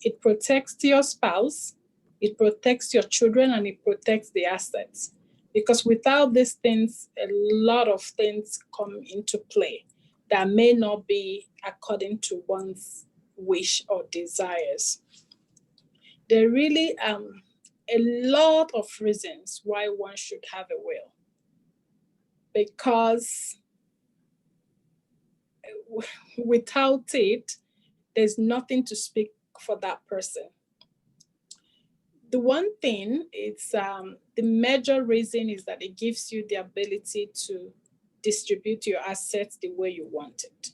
It protects your spouse, it protects your children, and it protects the assets. Because without these things, a lot of things come into play that may not be according to one's wish or desires. There are really a lot of reasons why one should have a will. Because without it, there's nothing to speak for that person. The one thing is the major reason is that it gives you the ability to distribute your assets the way you want it.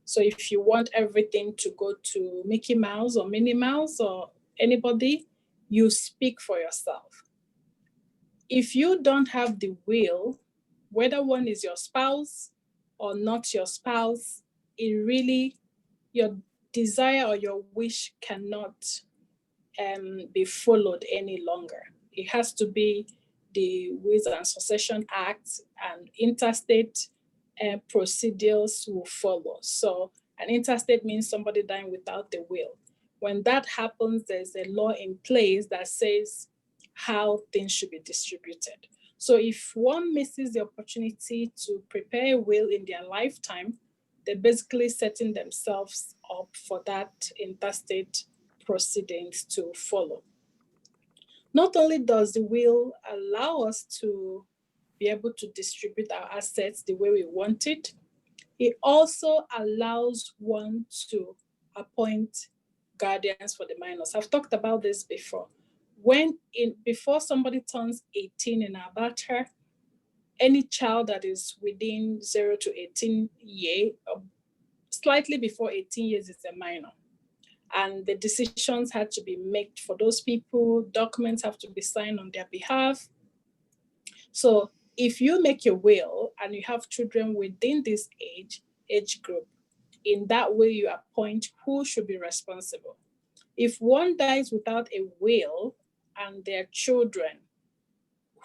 So if you want everything to go to Mickey Mouse or Minnie Mouse or anybody, you speak for yourself. If you don't have the will, whether one is your spouse or not your spouse, it really, your desire or your wish cannot be followed any longer. It has to be the Wills and Succession Act, and interstate procedures will follow. So an interstate means somebody dying without the will. When that happens, there's a law in place that says how things should be distributed. So if one misses the opportunity to prepare a will in their lifetime, they're basically setting themselves up for that interstate proceedings to follow. Not only does the will allow us to be able to distribute our assets the way we want it, it also allows one to appoint guardians for the minors. I've talked about this before. Before somebody turns 18 in Alberta, any child that is within 0 to 18 years, slightly before 18 years, is a minor. And the decisions had to be made for those people. Documents have to be signed on their behalf. So if you make your will and you have children within this age group, in that way you appoint who should be responsible. If one dies without a will and their children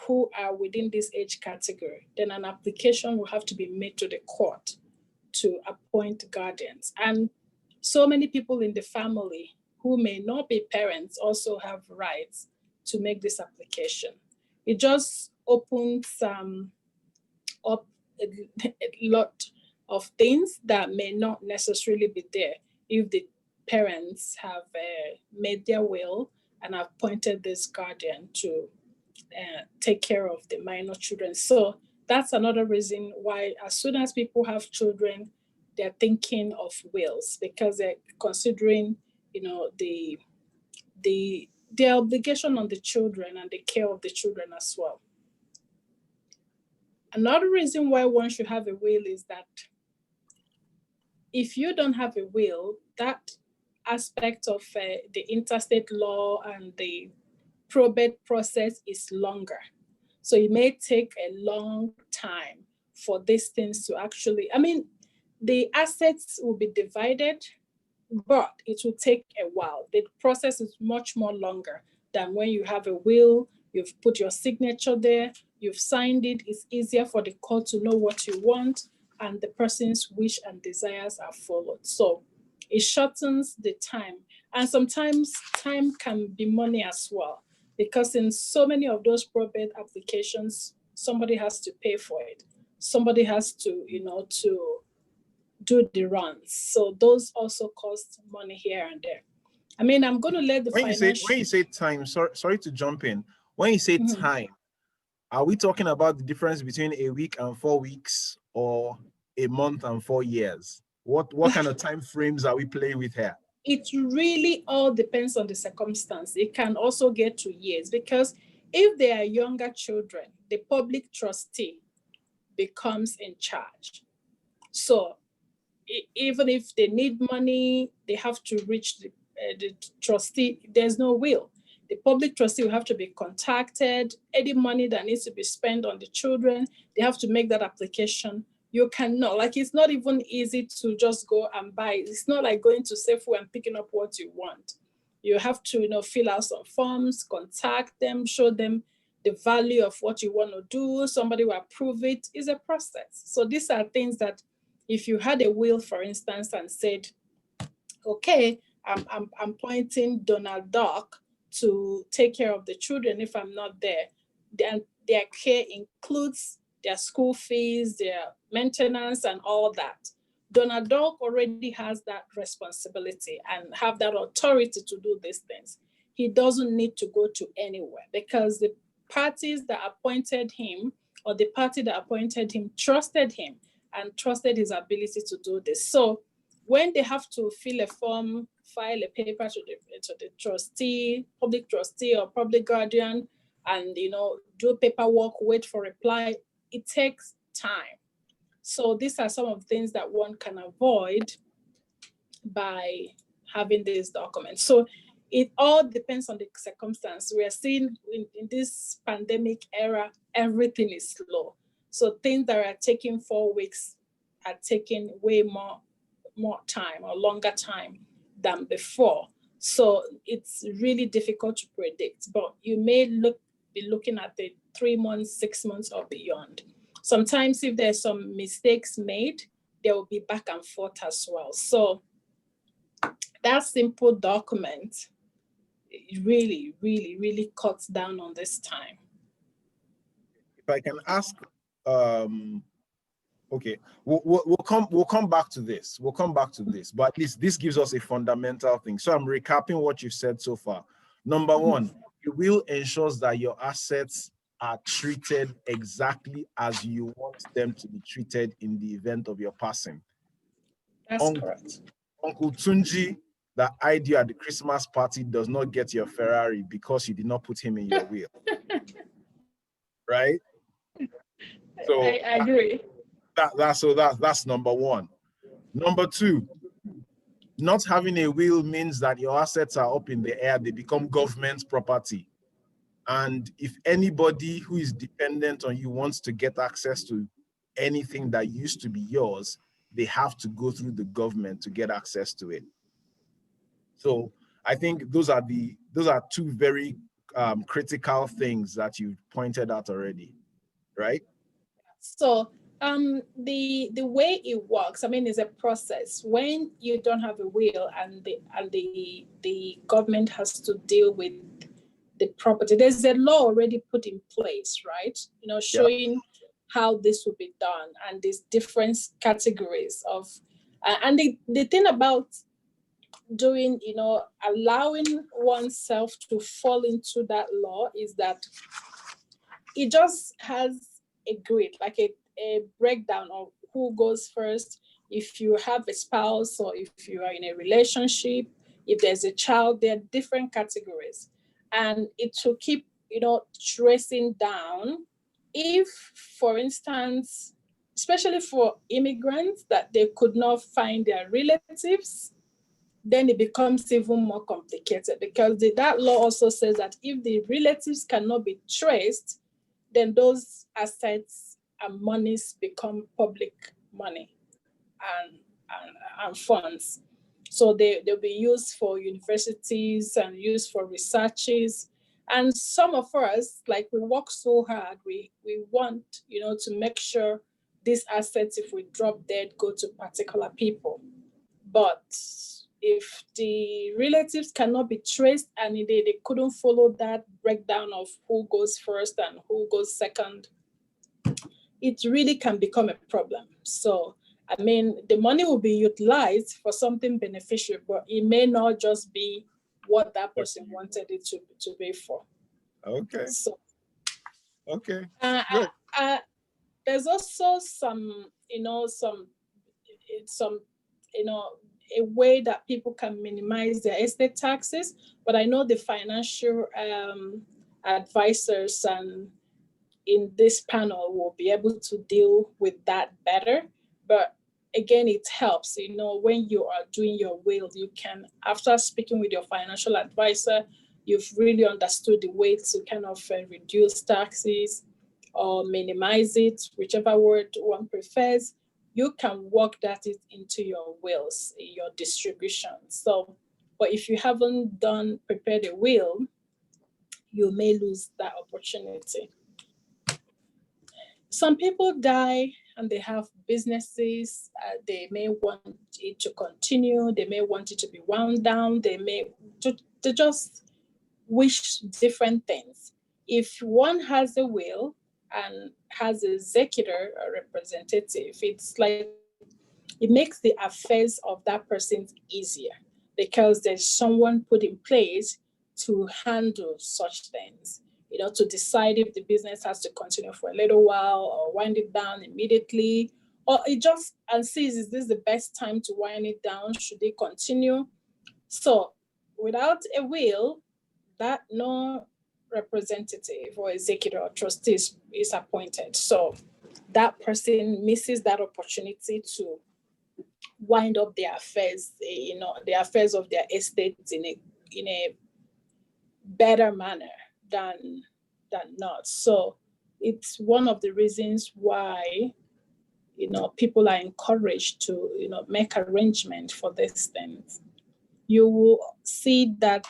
who are within this age category, then an application will have to be made to the court to appoint guardians. And so many people in the family who may not be parents also have rights to make this application. It just opens up a lot of things that may not necessarily be there if the parents have made their will and appointed this guardian to take care of the minor children. So that's another reason why, as soon as people have children, they're thinking of wills, because they're considering, the obligation on the children and the care of the children as well. Another reason why one should have a will is that if you don't have a will, that aspect of the interstate law and the probate process is longer. So it may take a long time for these things to actually, the assets will be divided, but it will take a while. The process is much more longer than when you have a will, you've put your signature there, you've signed it. It's easier for the court to know what you want, and the person's wish and desires are followed. So it shortens the time. And sometimes time can be money as well, because in so many of those probate applications, somebody has to pay for it. Somebody has to, to do the runs. So those also cost money here and there. I'm going to let the financial... When you say time, sorry to jump in. When you say time, are we talking about the difference between a week and 4 weeks, or a month and 4 years? What kind of time frames are we playing with here? It really all depends on the circumstance. It can also get to years, because if they are younger children, the public trustee becomes in charge. So even if they need money, they have to reach the trustee. There's no will. The public trustee will have to be contacted. Any money that needs to be spent on the children, they have to make that application. You cannot, it's not even easy to just go and buy. It's not like going to Safeway and picking up what you want. You have to, fill out some forms, contact them, show them the value of what you want to do. Somebody will approve it. It's a process. So these are things that if you had a will, for instance, and said, okay, I'm appointing Donald Duck to take care of the children if I'm not there. Then their care includes their school fees, their maintenance, and all that. Donald Duck already has that responsibility and have that authority to do these things. He doesn't need to go to anywhere because the parties that appointed him, or the party that appointed him, trusted him and trusted his ability to do this. So when they have to fill a form, file a paper to the trustee, public trustee or public guardian, and do paperwork, wait for reply, it takes time. So these are some of the things that one can avoid by having these documents. So it all depends on the circumstance. We are seeing in this pandemic era, everything is slow. So things that are taking 4 weeks are taking way more time or longer time than before. So it's really difficult to predict, but you may be looking at the 3 months, 6 months or beyond. Sometimes if there's some mistakes made, there will be back and forth as well. So that simple document really, really, really cuts down on this time. If I can ask, okay, we'll come back to this. We'll come back to this, but at least this gives us a fundamental thing. So I'm recapping what you've said so far. Number one, your will ensures that your assets are treated exactly as you want them to be treated in the event of your passing. That's correct. Uncle Tunji, that idea at the Christmas party, does not get your Ferrari because you did not put him in your will. Right? So I agree. That's number one. Number two, not having a will means that your assets are up in the air, they become government property. And if anybody who is dependent on you wants to get access to anything that used to be yours, they have to go through the government to get access to it. So I think those are two very critical things that you pointed out already, right? So the way it works, I mean, is a process. When you don't have a will and the government has to deal with the property, there's a law already put in place, right? Showing how this will be done, and these different categories of and the thing about doing, allowing oneself to fall into that law is that it just has a grid, like a breakdown of who goes first, if you have a spouse or if you are in a relationship, if there's a child, there are different categories. And it will keep, tracing down. If, for instance, especially for immigrants, that they could not find their relatives, then it becomes even more complicated, because that law also says that if the relatives cannot be traced, then those assets and monies become public money and funds. So they'll be used for universities and used for researches. And some of us, like, we work so hard, we want, to make sure these assets, if we drop dead, go to particular people. But if the relatives cannot be traced and they couldn't follow that breakdown of who goes first and who goes second, it really can become a problem. So, I mean, the money will be utilized for something beneficial, but it may not just be what that person wanted it to be for. Okay. So, okay. There's also some, a way that people can minimize their estate taxes, but I know the financial advisors and in this panel will be able to deal with that better. But again, it helps, when you are doing your will, you can, after speaking with your financial advisor, you've really understood the way to kind of reduce taxes or minimize it, whichever word one prefers. You can work that into your wills, your distribution. So, but if you haven't prepared a will, you may lose that opportunity. Some people die and they have businesses. They may want it to continue. They may want it to be wound down. They just wish different things. If one has a will and has an executor or representative, it's like it makes the affairs of that person easier because there's someone put in place to handle such things, to decide if the business has to continue for a little while or wind it down immediately, or it just and sees, is this the best time to wind it down? Should they continue? So without a will, that no representative or executive or trustee is appointed. So that person misses that opportunity to wind up their affairs, the affairs of their estates in a better manner than not. So it's one of the reasons why people are encouraged to make arrangement for these things. You will see that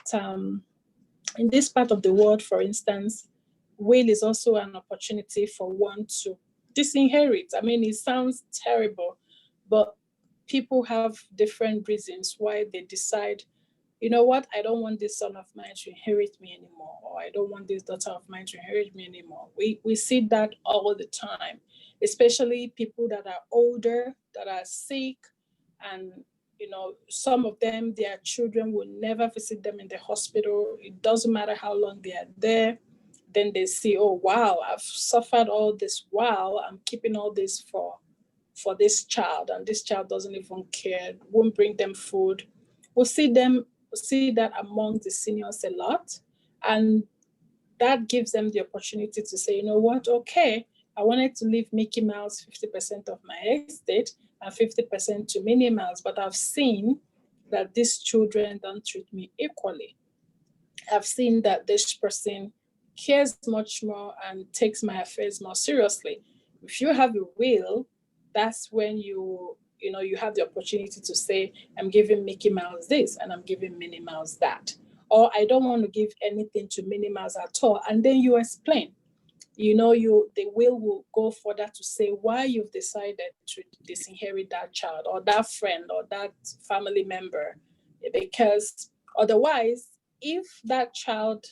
in this part of the world, for instance, will is also an opportunity for one to disinherit. I mean, it sounds terrible, but people have different reasons why they decide, you know what, I don't want this son of mine to inherit me anymore, or I don't want this daughter of mine to inherit me anymore. We see that all the time, especially people that are older, that are sick, and some of them, their children will never visit them in the hospital. It doesn't matter how long they are there. Then they see, oh, wow, I've suffered all this while. I'm keeping all this for this child, and this child doesn't even care, won't bring them food. We'll see that among the seniors a lot. And that gives them the opportunity to say, you know what, okay, I wanted to leave Mickey Mouse 50% of my estate and 50% to Minnie Mouse, but I've seen that these children don't treat me equally. I've seen that this person cares much more and takes my affairs more seriously. If you have a will, that's when you have the opportunity to say, I'm giving Mickey Mouse this and I'm giving Minnie Mouse that. Or I don't want to give anything to Minnie Mouse at all. And then you explain. The will go further to say why you've decided to disinherit that child or that friend or that family member. Because otherwise, if that child,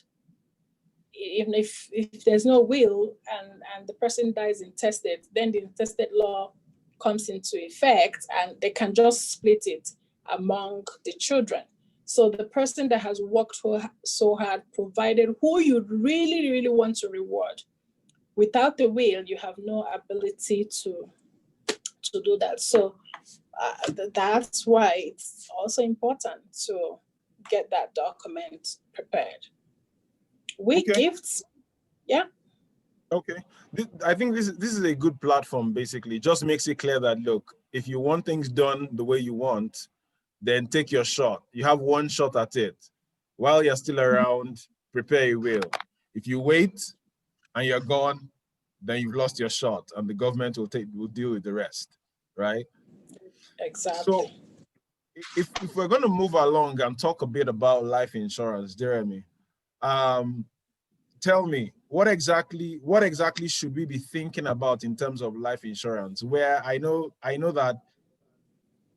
even if there's no will and the person dies intestate, then the intestate law comes into effect and they can just split it among the children. So the person that has worked so hard, provided who you really, really want to reward, without the will, you have no ability to do that. So that's why it's also important to get that document prepared. With gifts, yeah. Okay. I think this is a good platform, basically. It just makes it clear that, look, if you want things done the way you want, then take your shot. You have one shot at it. While you're still around, prepare a will. If you wait and you're gone, then you've lost your shot and the government will deal with the rest, right? Exactly. So if we're going to move along and talk a bit about life insurance, Jeremy, tell me, what exactly should we be thinking about in terms of life insurance? Where I know that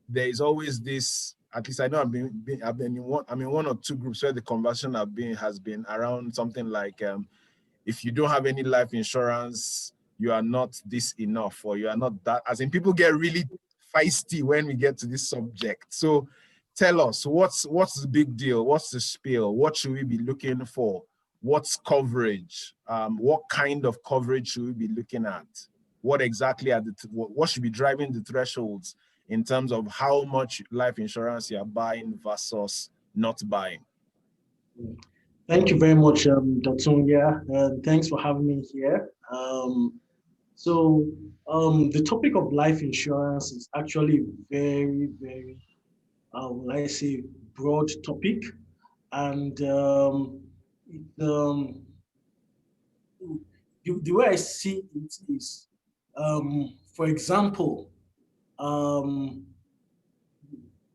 there is always this, at least I know I'm in one or two groups where the conversation has been around something like, if you don't have any life insurance, you are not this enough, or you are not that. As in, people get really feisty when we get to this subject. So tell us, what's the big deal? What's the spiel? What should we be looking for? What's coverage? What kind of coverage should we be looking at? What exactly what should be driving the thresholds in terms of how much life insurance you are buying versus not buying? Thank you very much, Dr. Unya. Thanks for having me here. The topic of life insurance is actually very, very, I say, broad topic. And the way I see it is, for example,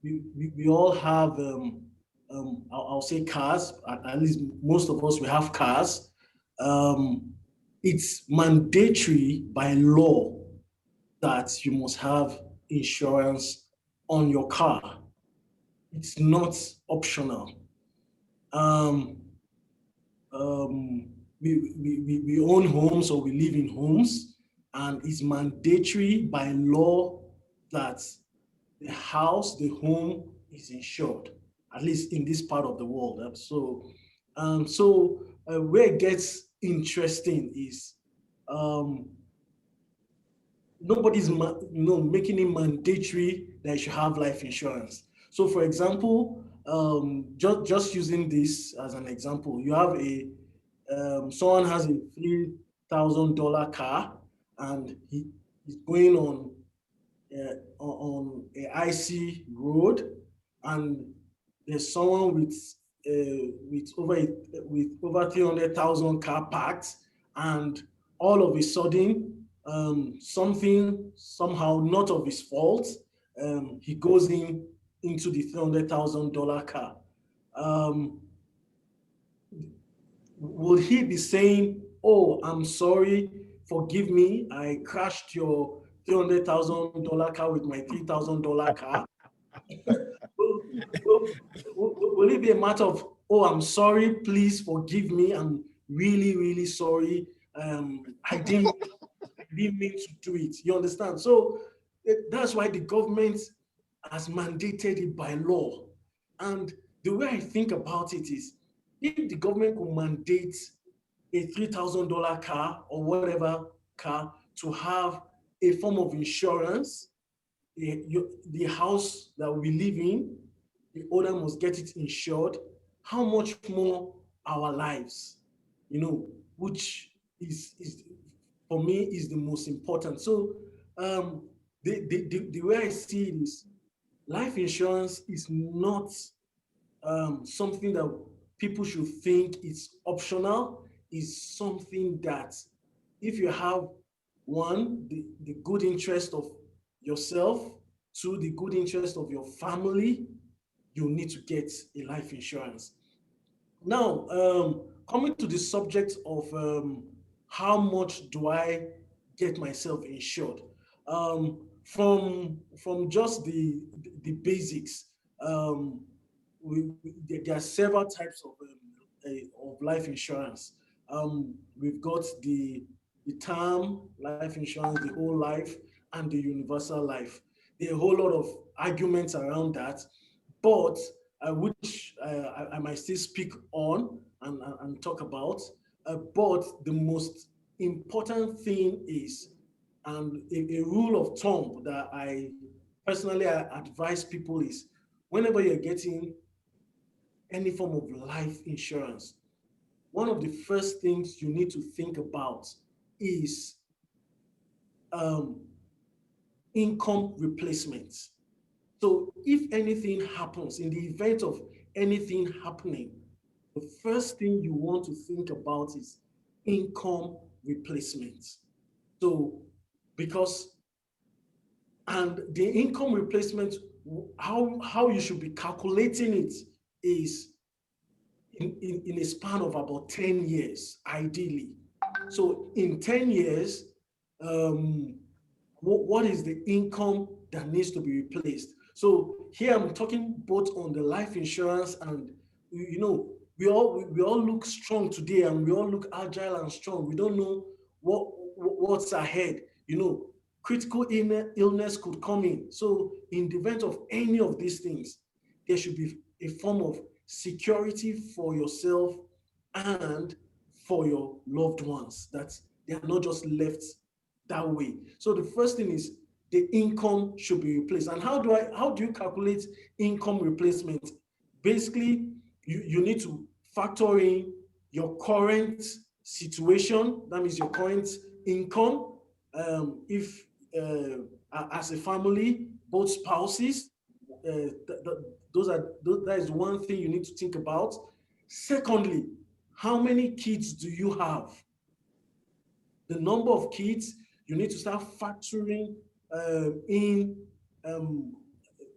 we all have, I'll say cars, at least most of us, we have cars. It's mandatory by law that you must have insurance on your car. It's not optional. Um, we own homes or we live in homes, and it's mandatory by law that the house, the home is insured, at least in this part of the world. Where it gets interesting is um, nobody's making it mandatory that you should have life insurance. So, for example, just using this as an example, you have someone has a $3,000 car, and he's going on a icy road, and there's someone with over 300,000 car parked, and all of a sudden, something somehow not of his fault, he goes into the $300,000 car. Um, will he be saying, "Oh, I'm sorry, forgive me, I crashed your $300,000 car with my $3,000 car"? will, will it be a matter of, "Oh, I'm sorry, please forgive me, I'm really, really sorry, I didn't mean to do it"? You understand? So that's why the government has mandated it by law. And the way I think about it is, if the government could mandate a $3,000 car or whatever car to have a form of insurance, the house that we live in, the owner must get it insured. How much more our lives, which is for me is the most important. So the way I see it is, life insurance is not something that people should think is optional. Is something that, if you have one, the good interest of yourself, two, the good interest of your family, you need to get a life insurance. Now, coming to the subject of how much do I get myself insured? From just the basics, there are several types of life insurance. We've got the term life insurance, the whole life, and the universal life. There are a whole lot of arguments around that, but which I might still speak on and talk about. But the most important thing is, and a rule of thumb that I personally advise people is, whenever you're getting any form of life insurance, one of the first things you need to think about is um, income replacement. So if anything happens, in the event of anything happening, the first thing you want to think about is income replacement. So, because, and the income replacement, how you should be calculating it is in a span of about 10 years, ideally. So in 10 years, what is the income that needs to be replaced? So here I'm talking both on the life insurance, and we all look strong today, and we all look agile and strong. We don't know what's ahead. Critical illness could come in. So in the event of any of these things, there should be a form of security for yourself and for your loved ones, that they are not just left that way. So the first thing is, the income should be replaced. And how do you calculate income replacement? Basically, you need to factor in your current situation. That means your current income. If as a family, both spouses, that is one thing you need to think about. Secondly, how many kids do you have? The number of kids, you need to start factoring in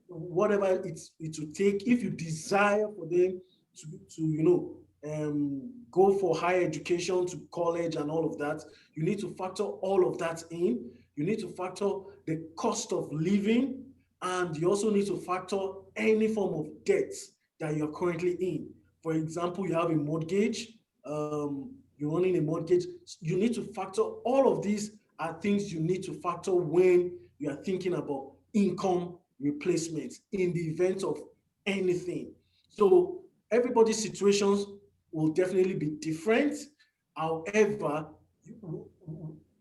whatever it will take. If you desire for them to go for higher education, to college and all of that, you need to factor all of that in. You need to factor the cost of living, and you also need to factor any form of debt that you're currently in. For example, you have a mortgage, you're running a mortgage. You need to factor all of these are things you need to factor when you are thinking about income replacement in the event of anything. So everybody's situations will definitely be different. However,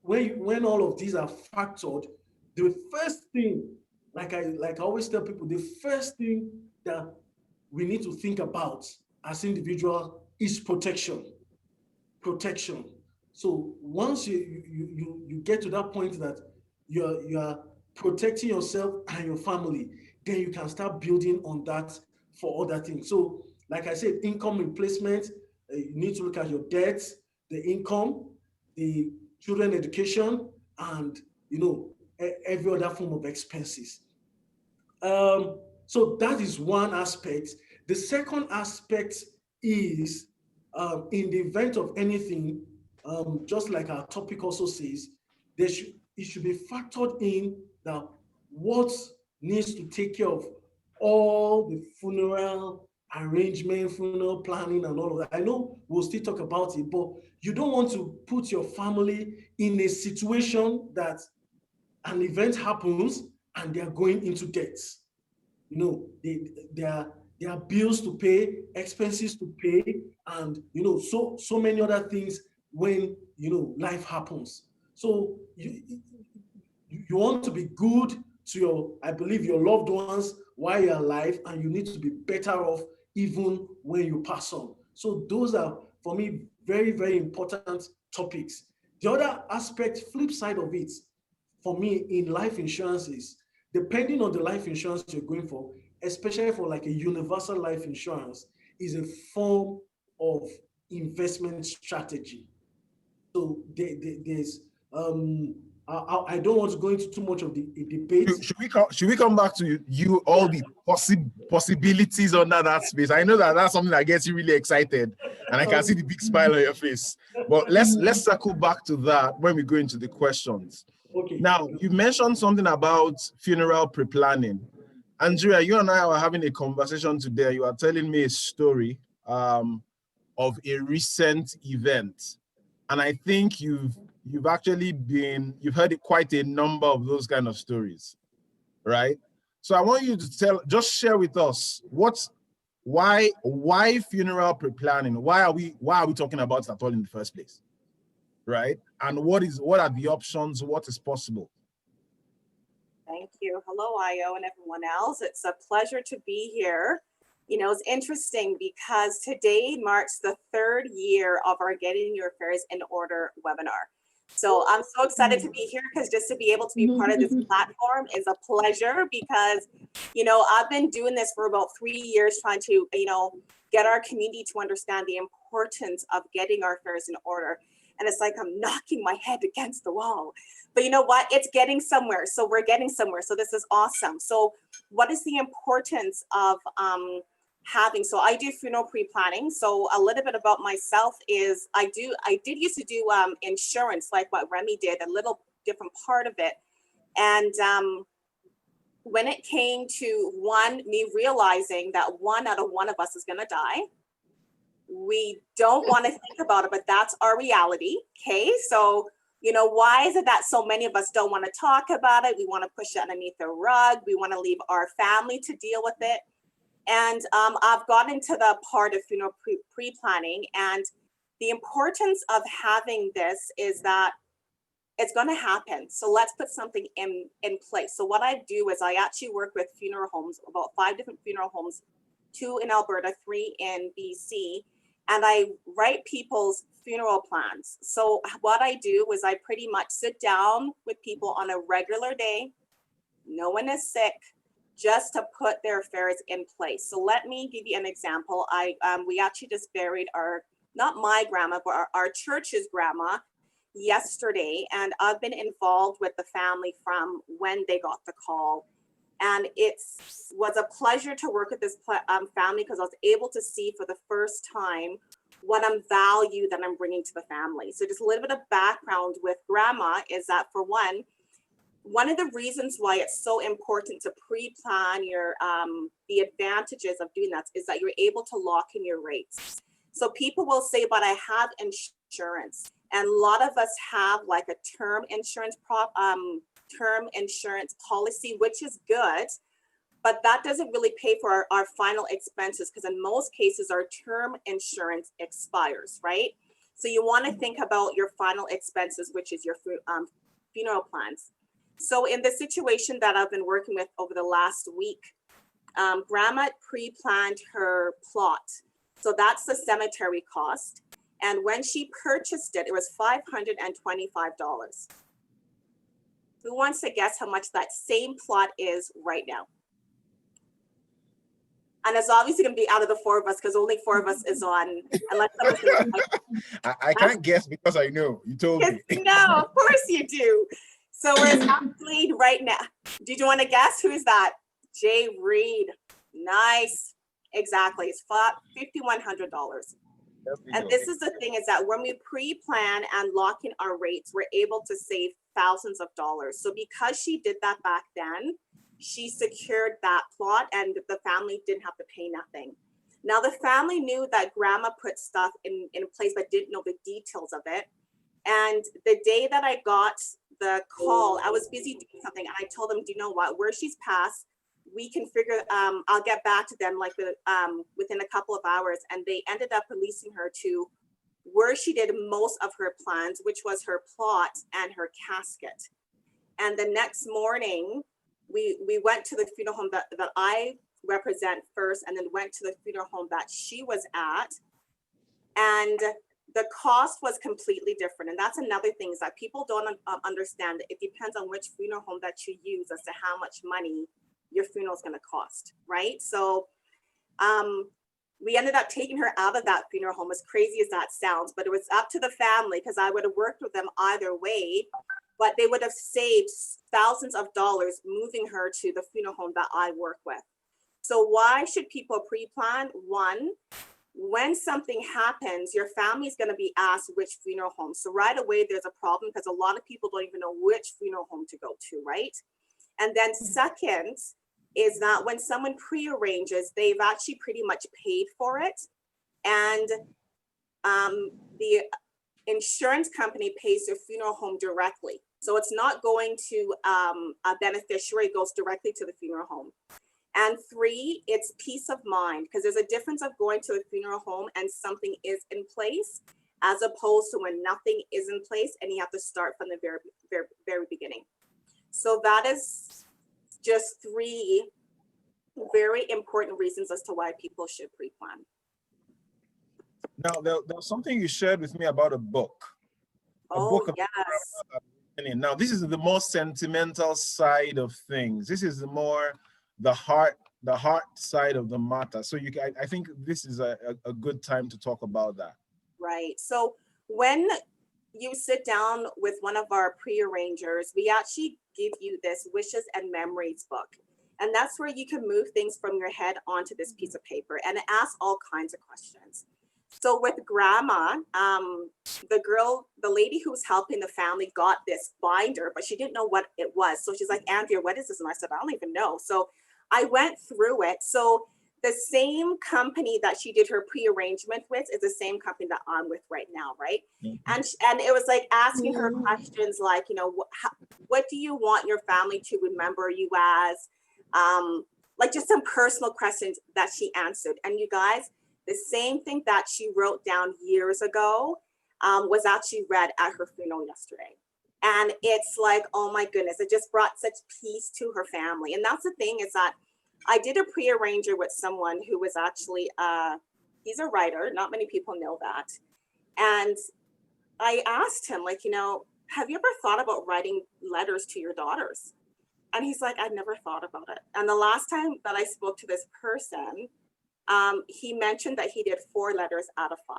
when all of these are factored, the first thing, like I always tell people, the first thing that we need to think about as individuals is protection. Protection. So once you get to that point that you're protecting yourself and your family, then you can start building on that for other things. So like I said, income replacement, you need to look at your debts, the income, the children education, and every other form of expenses. So that is one aspect. The second aspect is, in the event of anything, just like our topic also says, it should be factored in that what needs to take care of all the funeral arrangement, funeral planning, and all of that. I know we'll still talk about it, but you don't want to put your family in a situation that an event happens and they are going into debt. There are bills to pay, expenses to pay, and so many other things when life happens. So you want to be good to I believe your loved ones while you're alive, and you need to be better off even when you pass on. So those are, for me, very, very important topics. The other aspect, flip side of it, for me in life insurance is, depending on the life insurance you're going for, especially for like a universal life insurance, is a form of investment strategy. So there's I don't want to go into too much of the debate. Should we come back to you all the possibilities under that space? I know that's something that gets you really excited, and I can see the big smile on your face. But let's circle back to that when we go into the questions. Okay. Now, you mentioned something about funeral pre-planning. Andrea, you and I were having a conversation today. You are telling me a story of a recent event, and I think you've heard quite a number of those kind of stories, right? So I want you to just share with us why funeral pre-planning? Why are we talking about it at all in the first place, right? And what are the options? What is possible? Thank you. Hello, Io and everyone else. It's a pleasure to be here. It's interesting because today marks the 3rd year of our Getting Your Affairs in Order webinar. So I'm so excited to be here, because just to be able to be part of this platform is a pleasure, because, I've been doing this for about 3 years, trying to, get our community to understand the importance of getting our affairs in order. And it's like I'm knocking my head against the wall. But you know what? It's getting somewhere. So we're getting somewhere. So this is awesome. So what is the importance of having? So I do funeral pre-planning. So a little bit about myself is I did used to do insurance, like what Remy did, a little different part of it. And when it came to me realizing that one out of one of us is going to die, we don't want to think about it, but that's our reality. Okay. So, why is it that so many of us don't want to talk about it? We want to push it underneath the rug. We want to leave our family to deal with it. And I've gotten into the part of funeral pre-planning, and the importance of having this is that it's going to happen. So let's put something in place. So what I do is I actually work with funeral homes, about 5 different funeral homes, 2 in Alberta, 3 in BC. And I write people's funeral plans. So what I do is I pretty much sit down with people on a regular day. No one is sick, just to put their affairs in place. So let me give you an example. We actually just buried not my grandma, but our church's grandma yesterday. And I've been involved with the family from when they got the call. And it was a pleasure to work with this family, because I was able to see for the first time what value that I'm bringing to the family. So just a little bit of background with grandma is that, for one, one of the reasons why it's so important to pre-plan your the advantages of doing that is that you're able to lock in your rates. So people will say, but I have insurance, and a lot of us have like a term insurance policy, which is good, but that doesn't really pay for our final expenses, because in most cases our term insurance expires, right? So you want to think about your final expenses, which is your funeral plans. So in the situation that I've been working with over the last week, Grandma pre-planned her plot. So that's the cemetery cost. And when she purchased it, it was $525. Who wants to guess how much that same plot is right now? And it's obviously going to be out of the four of us, because only four of us is on, unless someone's I can't guess because I know. You told me. No, of course you do. So we're actually right now. Did you want to guess? Who is that? Jay Reed. Nice. Exactly. It's $5,100. And this is the thing, is that when we pre-plan and lock in our rates, we're able to save thousands of dollars. So because she did that back then, she secured that plot and the family didn't have to pay nothing. Now the family knew that Grandma put stuff in place, but didn't know the details of it. And the day that I got the call, I was busy doing something, and I told them, do you know what, where she's passed, we can figure, I'll get back to them like within a couple of hours. And they ended up releasing her to where she did most of her plans, which was her plot and her casket. And the next morning, we went to the funeral home that I represent first, and then went to the funeral home that she was at. And the cost was completely different. And that's another thing, is that people don't understand. It depends on which funeral home that you use as to how much money your funeral is going to cost, right? So we ended up taking her out of that funeral home, as crazy as that sounds, but it was up to the family, because I would have worked with them either way, but they would have saved thousands of dollars moving her to the funeral home that I work with. So why should people pre-plan? One, when something happens, your family is going to be asked which funeral home. So right away, there's a problem, because a lot of people don't even know which funeral home to go to, right? And then second is that when someone pre-arranges, they've actually pretty much paid for it. And the insurance company pays their funeral home directly. So it's not going to a beneficiary, it goes directly to the funeral home. And three, it's peace of mind, because there's a difference of going to a funeral home and something is in place, as opposed to when nothing is in place and you have to start from the very beginning. So that is just three very important reasons as to why people should pre-plan. Now, there's something you shared with me about a book. Yes. Now, this is the more sentimental side of things. This is the more the heart side of the matter. So I think this is a good time to talk about that. Right. So when you sit down with one of our pre-arrangers, we actually give you this wishes and memories book. And that's where you can move things from your head onto this piece of paper, and it asks all kinds of questions. So with Grandma, the lady who was helping the family got this binder, but she didn't know what it was. So she's like, Andrea, what is this? And I said, I don't even know. So I went through it. So the same company that she did her pre-arrangement with is the same company that I'm with right now, right? Mm-hmm. And it was like asking her questions like, you know, what do you want your family to remember you as? Like just some personal questions that she answered. And you guys, the same thing that she wrote down years ago was actually read at her funeral yesterday. And it's like, oh my goodness, it just brought such peace to her family. And that's the thing, is that I did a pre-arranger with someone who was actually, he's a writer. Not many people know that. And I asked him, like, you know, have you ever thought about writing letters to your daughters? And he's like, I've never thought about it. And the last time that I spoke to this person, he mentioned that he did 4 letters out of 5.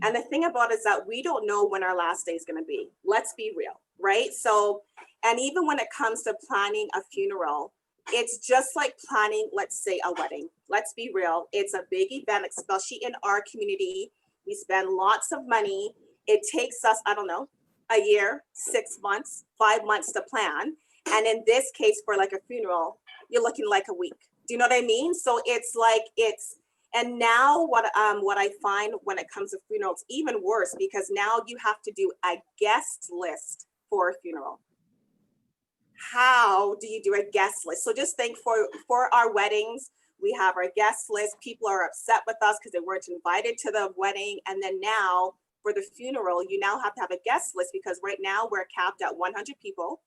And the thing about it is that we don't know when our last day is going to be. Let's be real, right? So, and even when it comes to planning a funeral, it's just like planning, let's say, a wedding. Let's be real. It's a big event, especially in our community. We spend lots of money. It takes us, I don't know, a year, 6 months, 5 months to plan. And in this case, for like a funeral, you're looking like a week. Do you know what I mean? So it's like, and now what I find when it comes to funerals, even worse, because now you have to do a guest list for a funeral. How do you do a guest list? So just think for our weddings, we have our guest list. People are upset with us because they weren't invited to the wedding. And then now for the funeral, you now have to have a guest list, because right now we're capped at 100 people.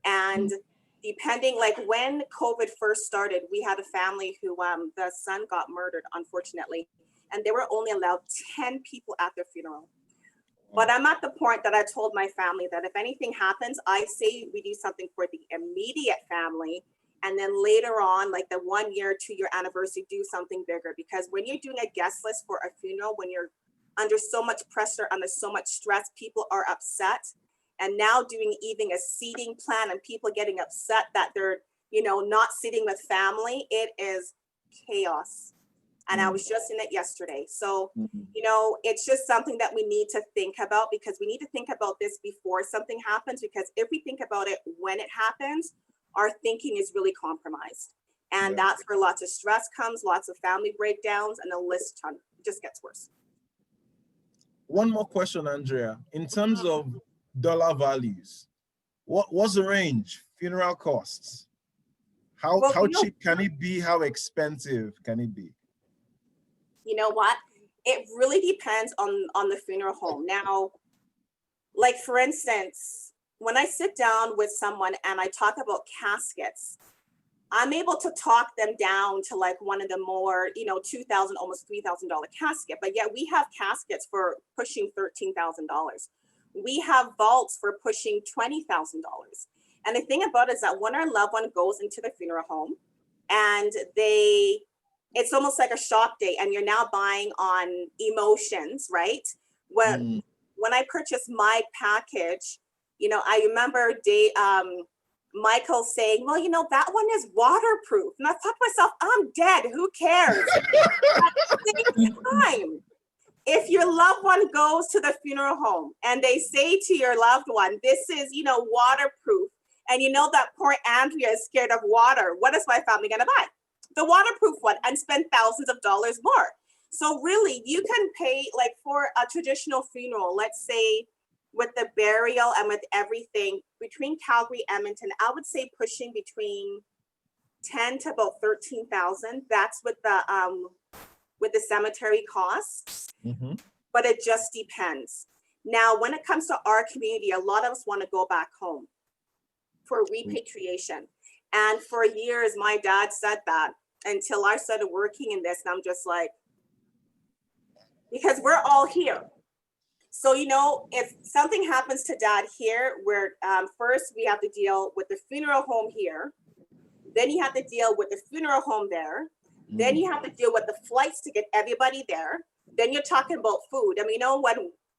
And depending, like when COVID first started, we had a family who the son got murdered, unfortunately, and they were only allowed 10 people at their funeral. But I'm at the point that I told my family that if anything happens, I say we do something for the immediate family. And then later on, like the 1 year, 2 year anniversary, do something bigger. Because when you're doing a guest list for a funeral, when you're under so much pressure, under so much stress, people are upset. And now doing even a seating plan and people getting upset that they're, not sitting with family, it is chaos. And I was just in it yesterday. So, it's just something that we need to think about, because we need to think about this before something happens, because if we think about it when it happens, our thinking is really compromised. And that's where lots of stress comes, lots of family breakdowns, and the list just gets worse. One more question, Andrea. In terms of dollar values, what's the range? Funeral costs. How cheap can it be? How expensive can it be? You know what? It really depends on the funeral home. Now, like for instance, when I sit down with someone and I talk about caskets, I'm able to talk them down to like one of the more, $2,000, almost $3,000 casket. But yet we have caskets for pushing $13,000. We have vaults for pushing $20,000. And the thing about it is that when our loved one goes into the funeral home and it's almost like a shop day, and you're now buying on emotions, right? When I purchased my package, I remember Michael saying, well, that one is waterproof. And I thought to myself, I'm dead. Who cares? At the same time, if your loved one goes to the funeral home and they say to your loved one, this is, waterproof, and that poor Andrea is scared of water, what is my family going to buy? The waterproof one, and spend thousands of dollars more. So really, you can pay, like for a traditional funeral, let's say with the burial and with everything, between Calgary, Edmonton, I would say pushing between 10 to about 13,000. That's with the cemetery costs. But it just depends. Now, when it comes to our community, a lot of us want to go back home for repatriation. And for years, my dad said that until I started working in this. And I'm just like, because we're all here. So, if something happens to dad here, first we have to deal with the funeral home here. Then you have to deal with the funeral home there. Then you have to deal with the flights to get everybody there. Then you're talking about food. I mean,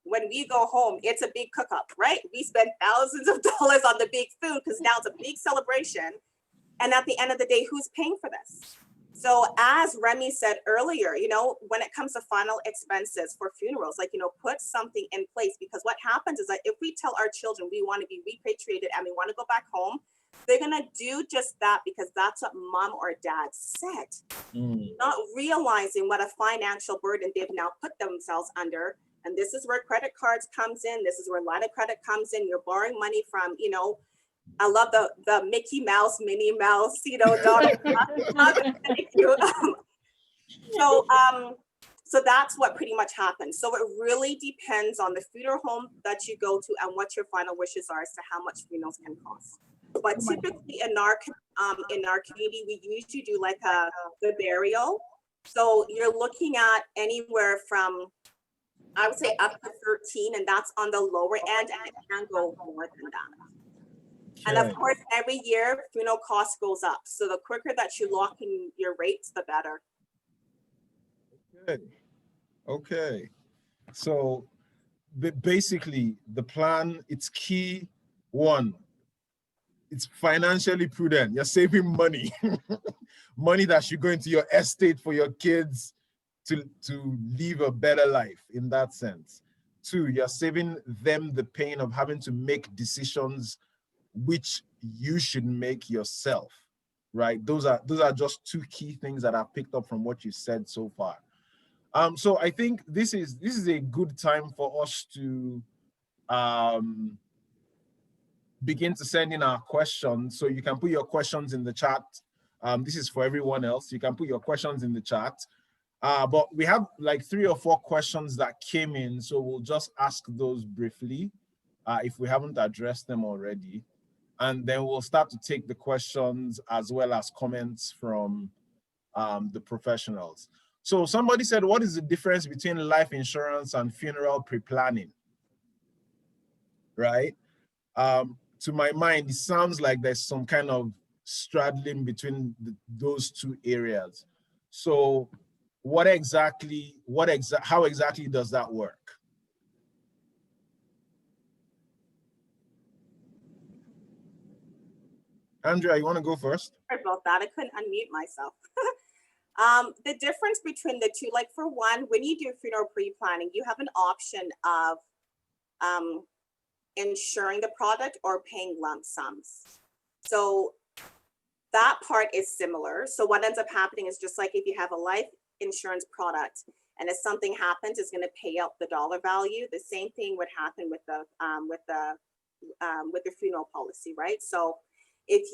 when we go home, it's a big cook up, right? We spend thousands of dollars on the big food because now it's a big celebration. And at the end of the day, who's paying for this? So as Remy said earlier, when it comes to final expenses for funerals, put something in place, because what happens is that if we tell our children we want to be repatriated and we want to go back home, they're going to do just that because that's what mom or dad said, not realizing what a financial burden they've now put themselves under. And this is where credit cards comes in. This is where line of credit comes in. You're borrowing money from, I love the Mickey Mouse, Minnie Mouse, Donald. Thank you. So that's what pretty much happens. So it really depends on the funeral home that you go to and what your final wishes are as to how much funerals can cost. But typically in our community, we usually do like the burial. So you're looking at anywhere from, I would say, up to 13, and that's on the lower end, and it can go more than that. And of course, every year, funeral cost goes up. So the quicker that you lock in your rates, the better. Okay. So basically, the plan, it's key. One, it's financially prudent. You're saving money. Money that should go into your estate for your kids to live a better life in that sense. 2, you're saving them the pain of having to make decisions which you should make yourself, right? Those are just 2 key things that I've picked up from what you said so far. So I think this is a good time for us to begin to send in our questions. So you can put your questions in the chat. This is for everyone else. You can put your questions in the chat. But we have like 3 or 4 questions that came in, so we'll just ask those briefly if we haven't addressed them already. And then we'll start to take the questions as well as comments from the professionals. So somebody said, what is the difference between life insurance and funeral pre-planning? Right? To my mind, it sounds like there's some kind of straddling between those 2 areas. So how exactly does that work? Andrea, you want to go first? Sorry about that. I couldn't unmute myself. The difference between the 2, like for one, when you do funeral pre-planning, you have an option of insuring the product or paying lump sums. So that part is similar. So what ends up happening is, just like if you have a life insurance product and if something happens, it's going to pay out the dollar value. The same thing would happen with the funeral policy, right? So if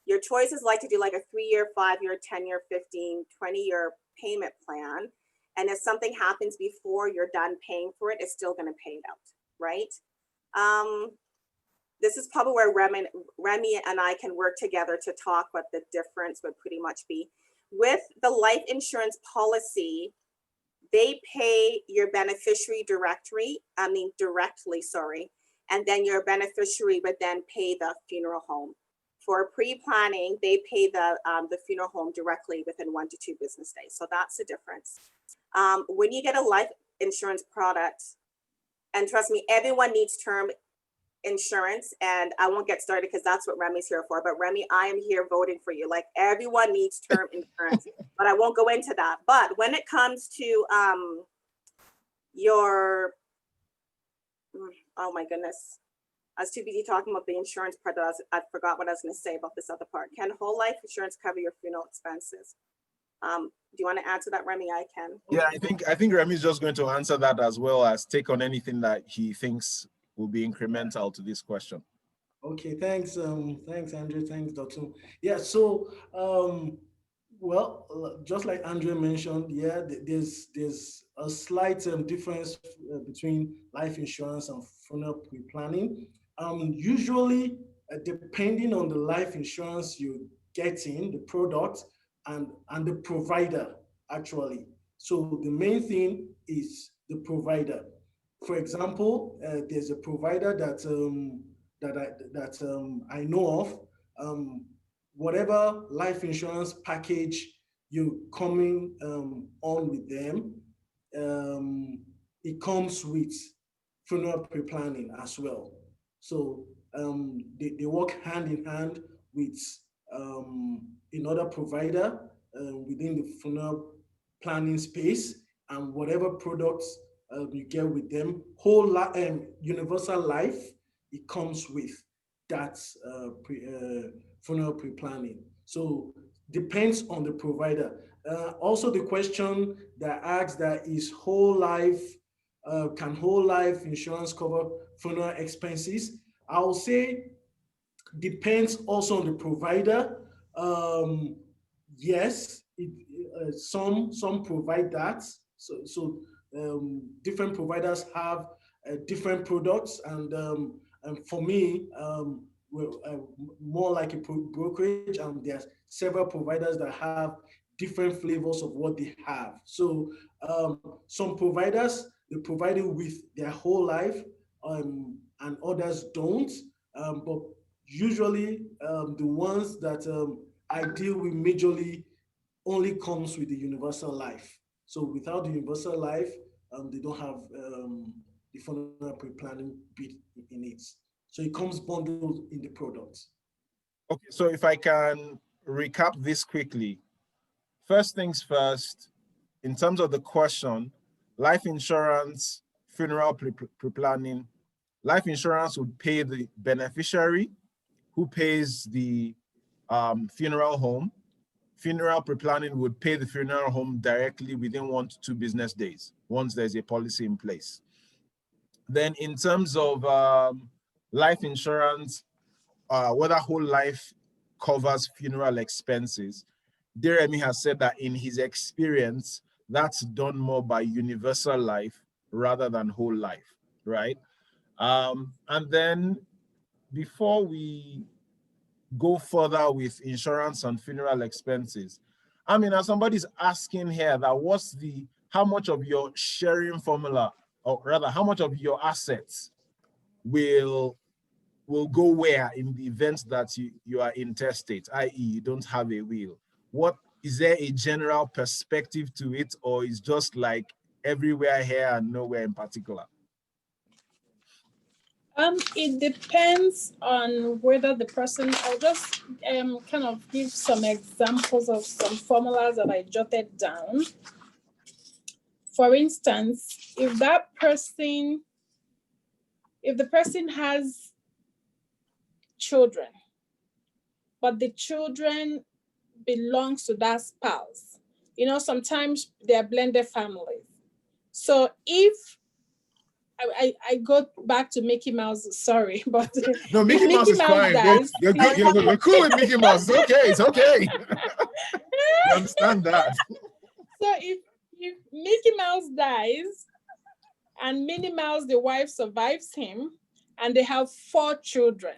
your choice is like to do like a 3-year, 5-year, 10-year, 15, 20-year payment plan, and if something happens before you're done paying for it, it's still going to pay it out, right? This is probably where Remy and I can work together to talk what the difference would pretty much be. With the life insurance policy, they pay your beneficiary directly, and then your beneficiary would then pay the funeral home. For pre-planning, they pay the funeral home directly within 1 to 2 business days. So that's the difference. When you get a life insurance product, and trust me, everyone needs term insurance, and I won't get started because that's what Remy's here for. But Remy, I am here voting for you. Like, everyone needs term insurance, but I won't go into that. But when it comes to your, oh my goodness, I was too busy talking about the insurance part that I forgot what I was going to say about this other part. Can whole life insurance cover your funeral expenses? Do you want to add to that, Remy? I can. Yeah, I think Remy's just going to answer that, as well as take on anything that he thinks will be incremental to this question. Okay, thanks. Thanks, Andrew. Thanks, Dr. Yeah, so well, just like Andrew mentioned, yeah, there's a slight difference between life insurance and funeral pre-planning. Usually, depending on the life insurance you're getting, the product and the provider, actually. So the main thing is the provider. For example, there's a provider that I know of. Whatever life insurance package you're coming on with them, it comes with funeral pre-planning as well. So they work hand in hand with another provider within the funeral planning space, and whatever products you get with them, universal life, it comes with that funeral pre-planning. So depends on the provider. Also, the question that asks that is whole life, can whole life insurance cover funeral expenses? I'll say depends also on the provider. Yes, some provide that. So different providers have different products, and for me, more like a brokerage, and there's several providers that have different flavors of what they have. So some providers, they provide it with their whole life, and others don't. But usually the ones that I deal with majorly only comes with the universal life. So without the universal life, they don't have the funeral pre-planning bit in it. So it comes bundled in the product. Okay, so if I can recap this quickly. First things first, in terms of the question, life insurance funeral pre-planning, life insurance would pay the beneficiary who pays the funeral home. Funeral pre-planning would pay the funeral home directly within 1 to 2 business days, once there's a policy in place. Then in terms of life insurance, whether whole life covers funeral expenses, Deremi has said that in his experience, that's done more by universal life rather than whole life, right? And then before we go further with insurance and funeral expenses, I mean, as somebody's asking here that how much of your sharing formula, or rather how much of your assets will go where in the event that you are intestate, i.e. you don't have a will? What is there a general perspective to it, or is just like everywhere here and nowhere in particular? It depends on whether the person, I'll just kind of give some examples of some formulas that I jotted down. For instance, if the person has children, but the children belongs to that spouse, sometimes they're blended families. So if I go back to Mickey Mouse, sorry, but no, Mickey Mouse is fine. You're cool with Mickey Mouse. It's okay. You understand that. So if Mickey Mouse dies and Minnie Mouse, the wife, survives him, and they have 4 children,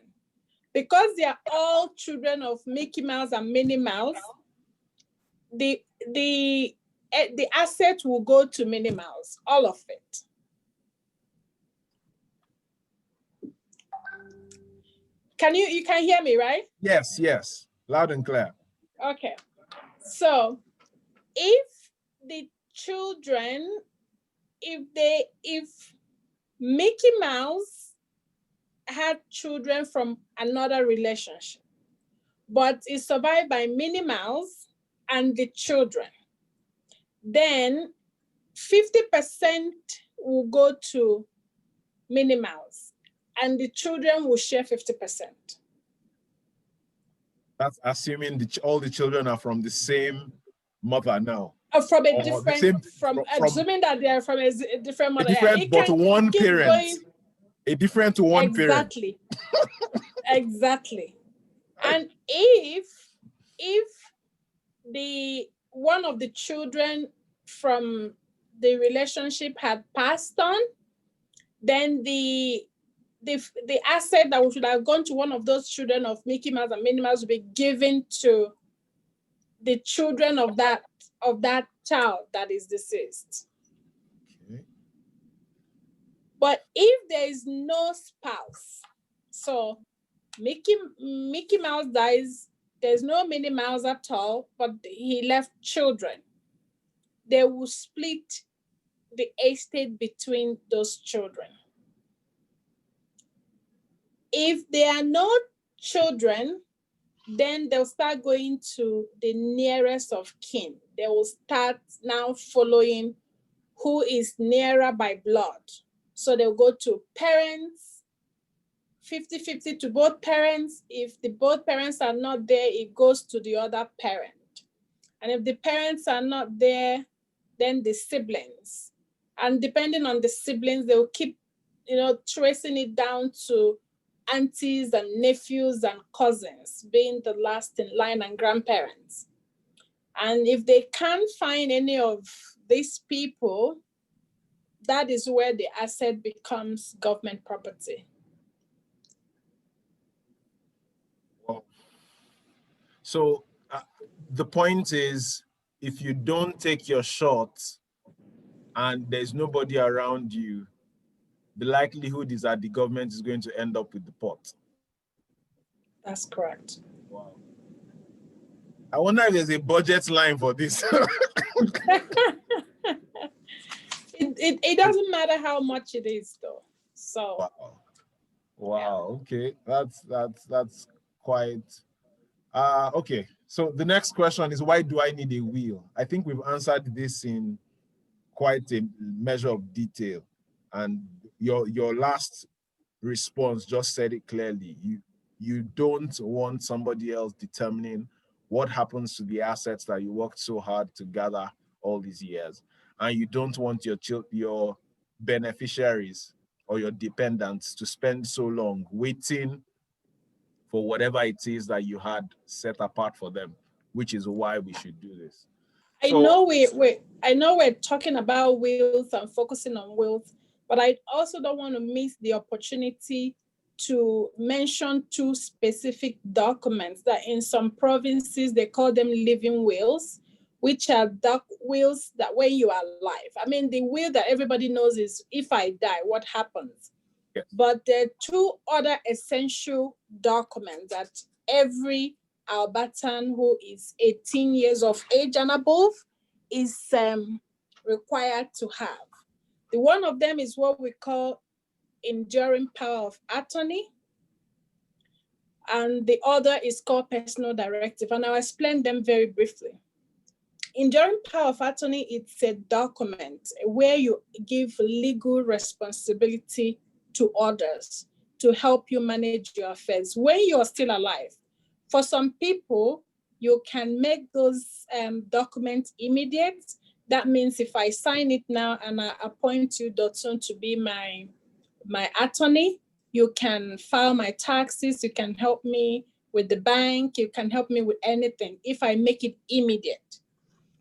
because they are all children of Mickey Mouse and Minnie Mouse, the asset will go to Minnie Mouse, all of it. You can hear me, right? Yes, loud and clear. Okay. So if the children, if Mickey Mouse had children from another relationship, but is survived by Minnie Mouse and the children, then 50% will go to Minnie Mouse and the children will share 50%. That's assuming all the children are from the same mother now. From a different, assuming that they are from a different mother. But one parent. A different one parent. Exactly. And if one of the children from the relationship had passed on, then the asset that should have gone to one of those children of Mickey Mouse and Minnie Mouse will be given to the children of that child that is deceased. Okay. But if there is no spouse, so Mickey Mouse dies, there's no Minnie Mouse at all, but he left children, they will split the estate between those children. If there are no children, then they'll start going to the nearest of kin. They will start now following who is nearer by blood. So they'll go to parents, 50-50 to both parents. If both parents are not there, it goes to the other parent. And if the parents are not there, then the siblings. And depending on the siblings, they'll keep, tracing it down to aunties and nephews and cousins, being the last in line, and grandparents. And if they can't find any of these people, that is where the asset becomes government property. Well, so the point is, if you don't take your shot and there's nobody around you, the likelihood is that the government is going to end up with the pot. That's correct. Wow. I wonder if there's a budget line for this. It doesn't matter how much it is, though. So. Wow. Okay. That's quite. Okay. So the next question is, why do I need a will? I think we've answered this in quite a measure of detail. And your last response just said it clearly. You don't want somebody else determining what happens to the assets that you worked so hard to gather all these years. And you don't want your beneficiaries or your dependents to spend so long waiting for whatever it is that you had set apart for them, which is why we should do this. I know we're talking about wills and focusing on wills, but I also don't want to miss the opportunity to mention two specific documents that in some provinces they call them living wills, which are wills that when you are alive. I mean, the will that everybody knows is if I die, what happens? Yes. But there are two other essential documents that every Albertan who is 18 years of age and above is required to have. The one of them is what we call enduring power of attorney, and the other is called personal directive, and I'll explain them very briefly. Enduring power of attorney, it's a document where you give legal responsibility to others to help you manage your affairs when you're still alive. For some people, you can make those documents immediate. That means if I sign it now and I appoint you, Dotun, to be my attorney, you can file my taxes, you can help me with the bank, you can help me with anything if I make it immediate.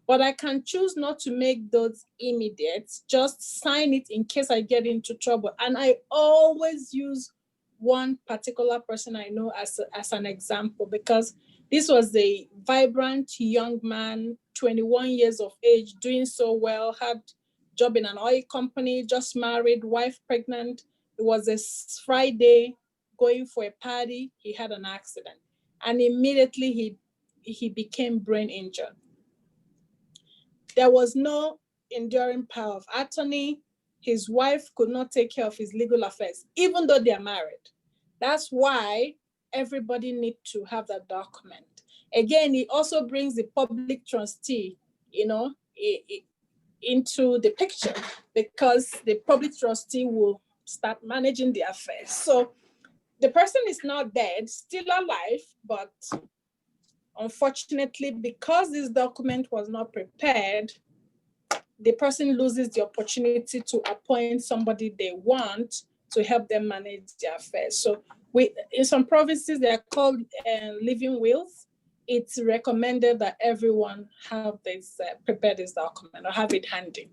But I can choose not to make those immediate, just sign it in case I get into trouble. And I always use one particular person I know as an example, because this was a vibrant young man, 21 years of age, doing so well, had job in an oil company, just married, wife pregnant. It was a Friday, going for a party, he had an accident. And immediately he became brain injured. There was no enduring power of attorney. His wife could not take care of his legal affairs, even though they are married. That's why everybody needs to have that document. Again, it also brings the public trustee, into the picture, because the public trustee will start managing the affairs. So the person is not dead, still alive, but unfortunately, because this document was not prepared, the person loses the opportunity to appoint somebody they want to help them manage their affairs. So in some provinces, they are called living wills. It's recommended that everyone have this, prepare this document or have it handy.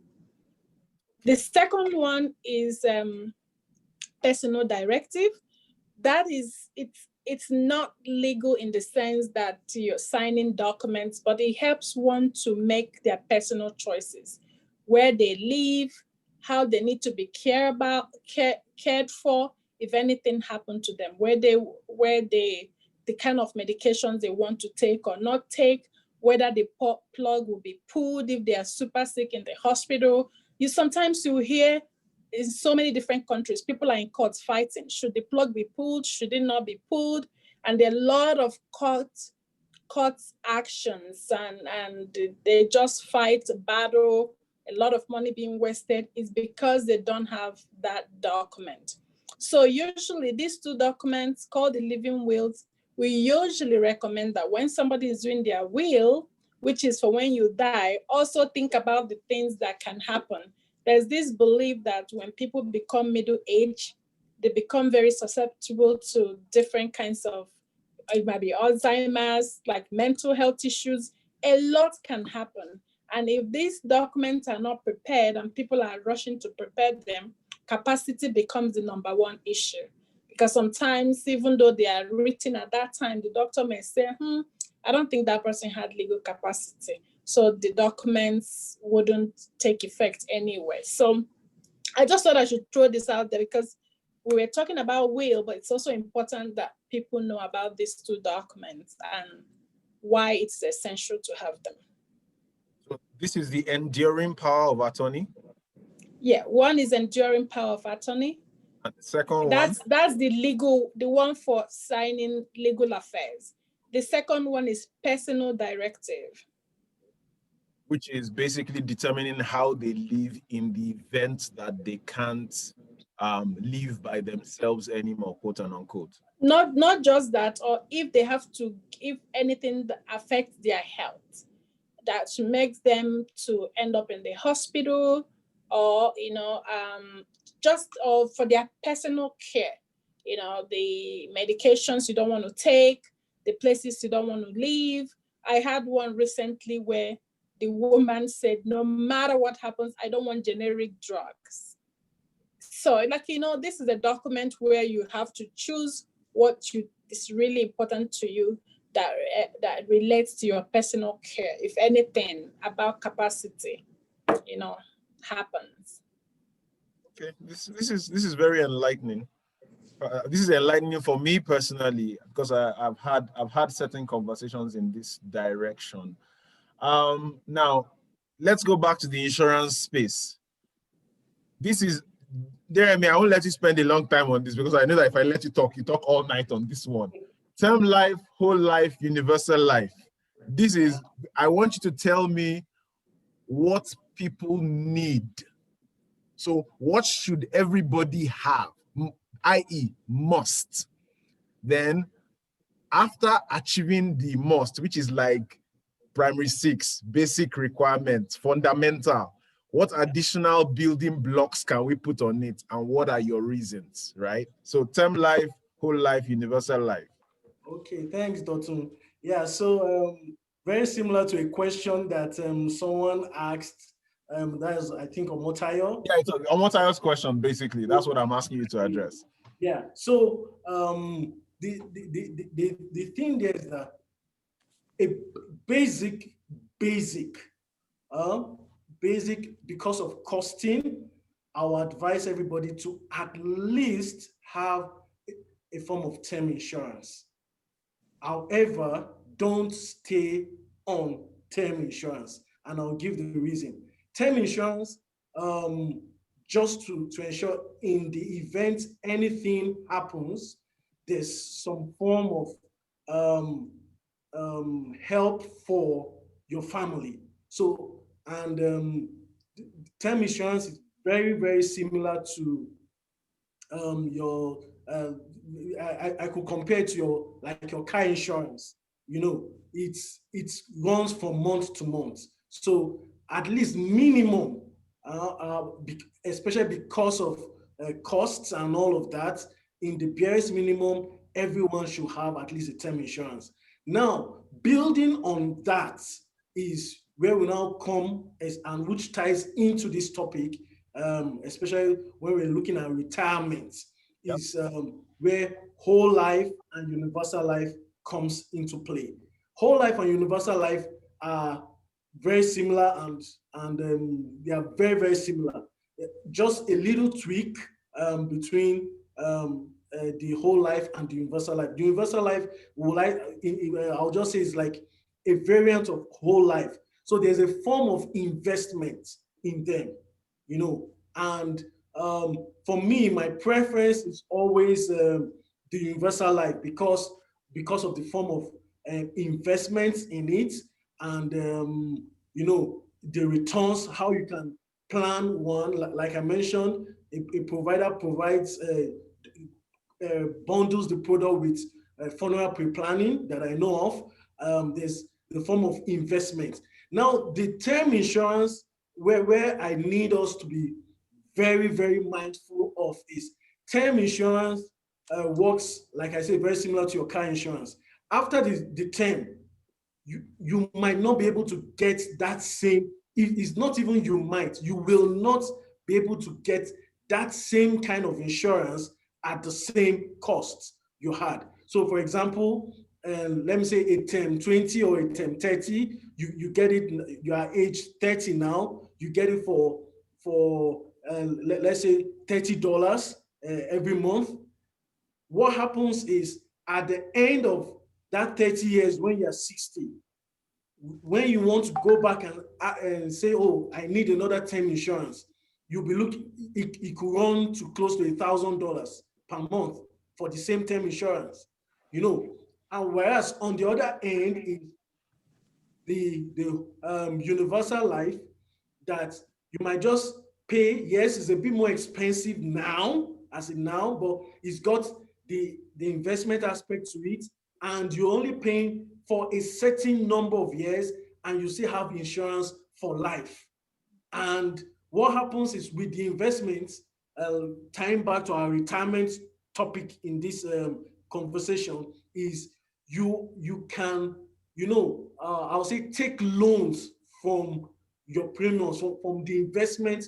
The second one is personal directive. That is, it's not legal in the sense that you're signing documents, but it helps one to make their personal choices, where they live, how they need to be cared for if anything happened to them, where the kind of medications they want to take or not take, whether the plug will be pulled if they are super sick in the hospital. Sometimes you hear in so many different countries, people are in courts fighting. Should the plug be pulled? Should it not be pulled? And there are a lot of court actions, and they just fight a battle, a lot of money being wasted, is because they don't have that document. So usually these two documents called the living wills, we usually recommend that when somebody is doing their will, which is for when you die, also think about the things that can happen. There's this belief that when people become middle age, they become very susceptible to different kinds of, it might be Alzheimer's, like mental health issues. A lot can happen. And if these documents are not prepared and people are rushing to prepare them, capacity becomes the number one issue. Because sometimes, even though they are written at that time, the doctor may say, I don't think that person had legal capacity. So the documents wouldn't take effect anyway. So I just thought I should throw this out there, because we were talking about will, but it's also important that people know about these two documents and why it's essential to have them. So this is the enduring power of attorney? Yeah, one is enduring power of attorney. And the second that's the one for signing legal affairs. The second one is personal directive. which is basically determining how they live in the event that they can't live by themselves anymore, quote and unquote. Not just that, or if they have to, if anything that affects their health, that makes them to end up in the hospital, or just or for their personal care, the medications you don't want to take, the places you don't want to live. I had one recently where the woman said, no matter what happens, I don't want generic drugs. So, this is a document where you have to choose what is really important to you, that relates to your personal care. If anything about capacity, happens. Okay, this is very enlightening. This is enlightening for me personally, because I've had certain conversations in this direction. Now, let's go back to the insurance space. This is, Jeremy, I won't let you spend a long time on this, because I know that if I let you talk all night on this one. Term life, whole life, universal life. This is, I want you to tell me what people need. So what should everybody have, i.e. must? Then after achieving the must, which is like primary 6, basic requirements, fundamental, what additional building blocks can we put on it, and what are your reasons, right? So term life, whole life, universal life. Okay, thanks, Dotun. Yeah, so very similar to a question that someone asked. That is, I think, Omotayo. Yeah, it's Omotayo's question, basically. That's what I'm asking you to address. Yeah, so the thing there is that a basic, uh, because of costing, I would advise everybody to at least have a form of term insurance. However, don't stay on term insurance, and I'll give the reason. Term insurance, just to ensure in the event anything happens, there's some form of help for your family. So, and term insurance is very, very similar to your I could compare it to your car insurance. It runs from month to month. So at least minimum, especially because of costs and all of that, in the barest minimum, everyone should have at least a term insurance. Now, building on that is where we now come, and which ties into this topic, especially when we're looking at retirement, is where whole life and universal life comes into play. Whole life and universal life are very similar, and they are very, very similar. Just a little tweak between the whole life and the universal life. The universal life, I'll just say, is like a variant of whole life. So there's a form of investment in them, and for me, my preference is always the universal life, because of the form of investments in it, and the returns, how you can plan one. Like I mentioned, a provider provides bundles the product with funeral pre-planning that I know of. There's the form of investment. Now, the term insurance, where I need us to be very, very mindful of, is term insurance works, like I said, very similar to your car insurance. After the term, you might not be able to get that same, it's not even you will not be able to get that same kind of insurance at the same cost you had. So for example, let me say a term 20 or a term 30, you get it, you are age 30 now, you get it for let's say $30 every month. What happens is, at the end of that 30 years, when you're 60, when you want to go back and say, oh, I need another term insurance, you'll be looking, it could run to close to $1,000 per month for the same term insurance, And whereas on the other end, the universal life that you might just pay. Yes, it's a bit more expensive now, as in now, but it's got the investment aspect to it, and you're only paying for a certain number of years, and you still have insurance for life. And what happens is with the investments, tying back to our retirement topic in this conversation, is you can, I'll say take loans from your premiums, from the investment,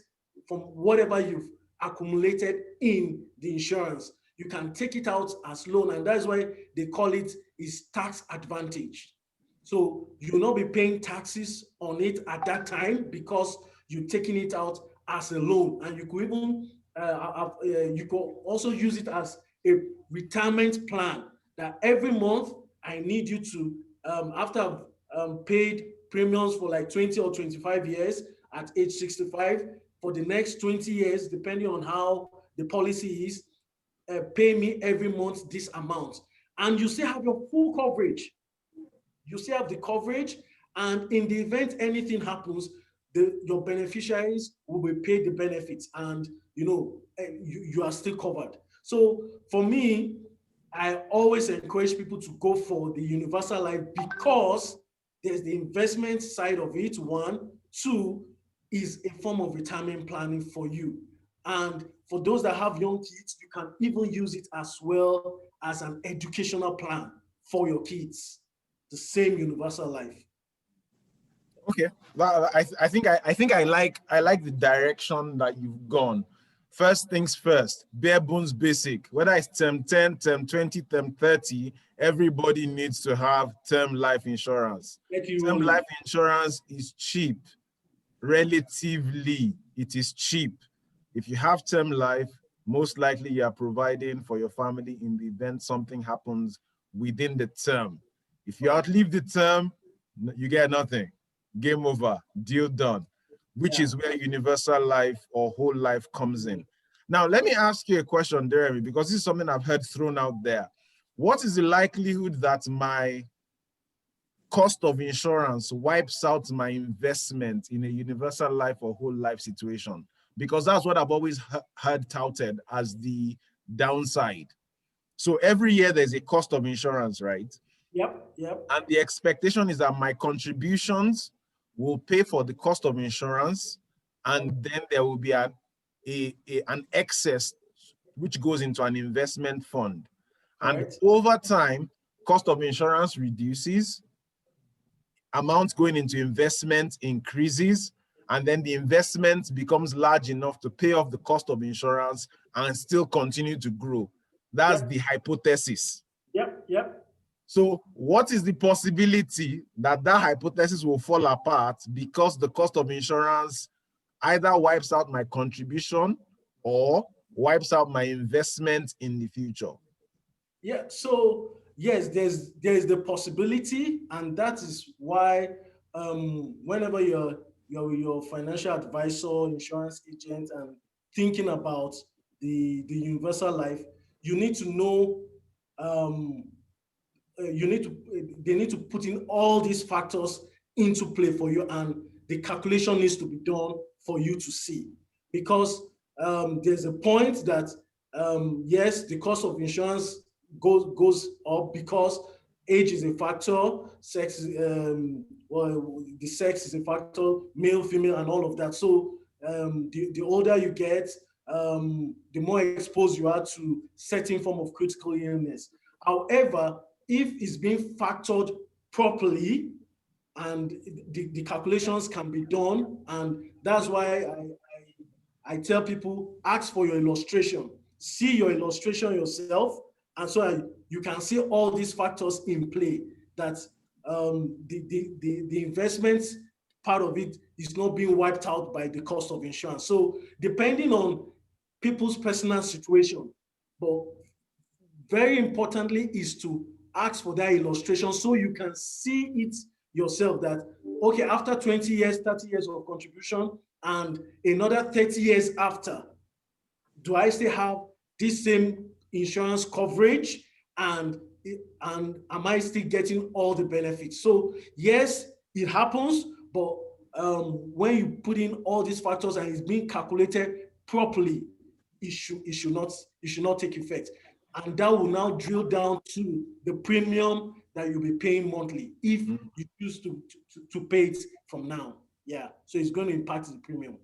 from whatever you've accumulated in the insurance. You can take it out as loan, and that's why they call it is tax advantage. So you will not be paying taxes on it at that time because you're taking it out as a loan, and you could even you could also use it as a retirement plan. That every month I need you to after I've paid premiums for like 20 or 25 years at age 65, for the next 20 years, depending on how the policy is, pay me every month this amount, and you still have your full coverage. You still have the coverage, and in the event anything happens, your beneficiaries will be paid the benefits, and you are still covered. So for me, I always encourage people to go for the universal life because there's the investment side of it. One, two, is a form of retirement planning for you. And for those that have young kids, you can even use it as well as an educational plan for your kids. The same universal life. Okay, well, I think I like the direction that you've gone. First things first, bare bones basic. Whether it's term 10, term 20, term 30, everybody needs to have term life insurance. Term life insurance is cheap. Relatively, it is cheap. If you have term life, most likely you are providing for your family in the event something happens within the term. If you outlive the term, you get nothing. Game over, deal done, which is where universal life or whole life comes in. Now, let me ask you a question, Jeremy, because this is something I've heard thrown out there. What is the likelihood that my cost of insurance wipes out my investment in a universal life or whole life situation? Because that's what I've always heard touted as the downside. So every year there's a cost of insurance, right? Yep. And the expectation is that my contributions will pay for the cost of insurance, and then there will be an excess which goes into an investment fund. And over time, cost of insurance reduces, amounts going into investment increases, and then the investment becomes large enough to pay off the cost of insurance and still continue to grow. That's the hypothesis. Yep. So what is the possibility that that hypothesis will fall apart because the cost of insurance either wipes out my contribution or wipes out my investment in the future? Yeah, so yes, there's the possibility, and that is why whenever your financial advisor, insurance agent, and thinking about the universal life, you need to know they need to put in all these factors into play for you, and the calculation needs to be done for you to see, because there's a point that yes, the cost of insurance goes up because age is a factor, sex the sex is a factor, male, female, and all of that. So the older you get, the more exposed you are to certain form of critical illness. However, if it's being factored properly and the calculations can be done, and that's why I tell people, ask for your illustration, see your illustration yourself, and so you can see all these factors in play, that the investment part of it is not being wiped out by the cost of insurance. So depending on people's personal situation, but very importantly is to ask for that illustration so you can see it yourself, that, okay, after 20 years, 30 years of contribution and another 30 years after, do I still have this same insurance coverage, and am I still getting all the benefits? So yes, it happens, but when you put in all these factors and it's being calculated properly, it should not take effect. And that will now drill down to the premium that you'll be paying monthly if you choose to pay it from now. Yeah. So it's going to impact the premium.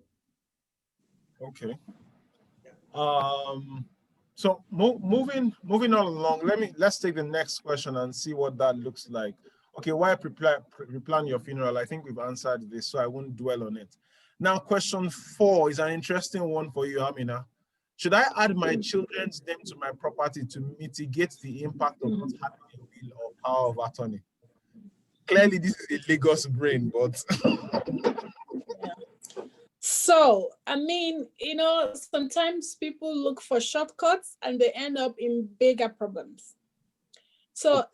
Okay. So moving on along, let's take the next question and see what that looks like. Okay, why pre-plan your funeral? I think we've answered this, so I won't dwell on it. Now, question 4 is an interesting one for you, Amina. Should I add my children's name to my property to mitigate the impact of not having a will or power of attorney? Clearly, this is a Lagos brain, but So, I mean, sometimes people look for shortcuts and they end up in bigger problems. So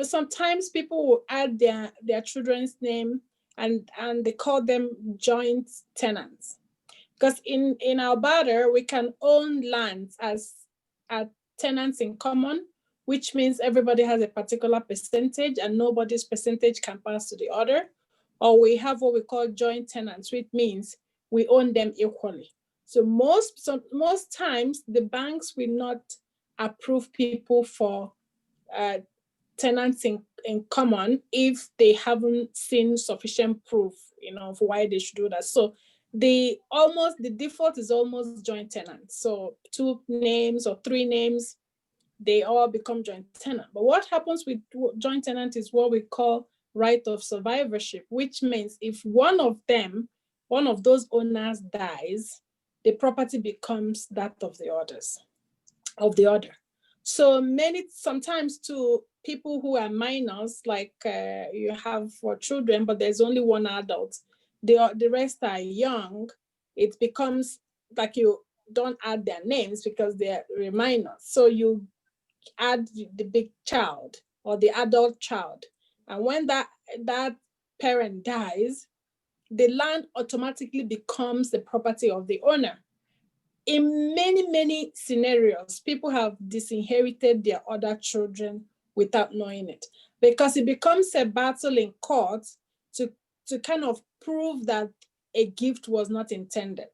sometimes people will add their children's name and they call them joint tenants. Because in Alberta, we can own lands as tenants in common, which means everybody has a particular percentage and nobody's percentage can pass to the other. Or we have what we call joint tenants, which means we own them equally. So most times the banks will not approve people for tenants in common if they haven't seen sufficient proof, of why they should do that. So the default is almost joint tenants. So 2 names or 3 names, they all become joint tenant. But what happens with joint tenant is what we call right of survivorship, which means if one of those owners dies, the property becomes that of the other. So sometimes to people who are minors, like you have for children, but there's only one adult, the rest are young, it becomes like you don't add their names because they're minors. So you add the big child or the adult child. And when that parent dies, the land automatically becomes the property of the owner. In many, many scenarios, people have disinherited their other children without knowing it, because it becomes a battle in court to kind of prove that a gift was not intended.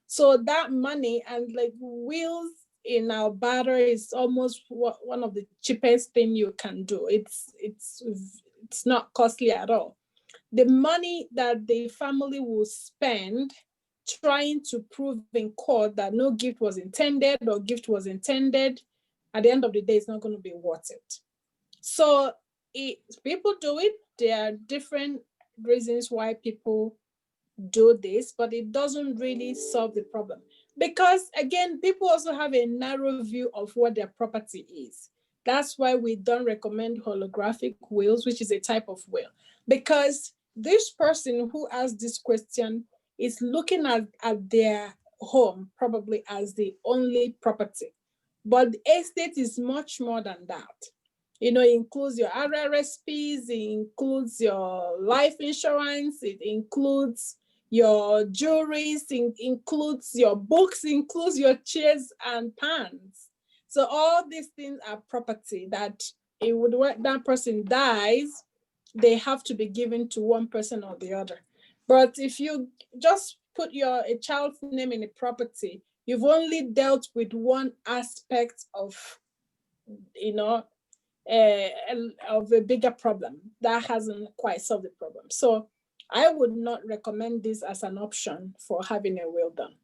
So that money, and like wills in Alberta is almost one of the cheapest thing you can do. It's not costly at all. The money that the family will spend trying to prove in court that no gift was intended or gift was intended, at the end of the day, it's not going to be worth it. So people do it. There are different reasons why people do this, but it doesn't really solve the problem. Because again, people also have a narrow view of what their property is. That's why we don't recommend holographic wills, which is a type of will. Because this person who asked this question is looking at their home probably as the only property. But the estate is much more than that. It includes your RRSPs, it includes your life insurance, it includes your jewelry, it includes your books, it includes your chairs and pans. So all these things are property that when that person dies, they have to be given to one person or the other. But if you just put a child's name in a property, you've only dealt with one aspect of, of a bigger problem that hasn't quite solved the problem. So I would not recommend this as an option for having a will done.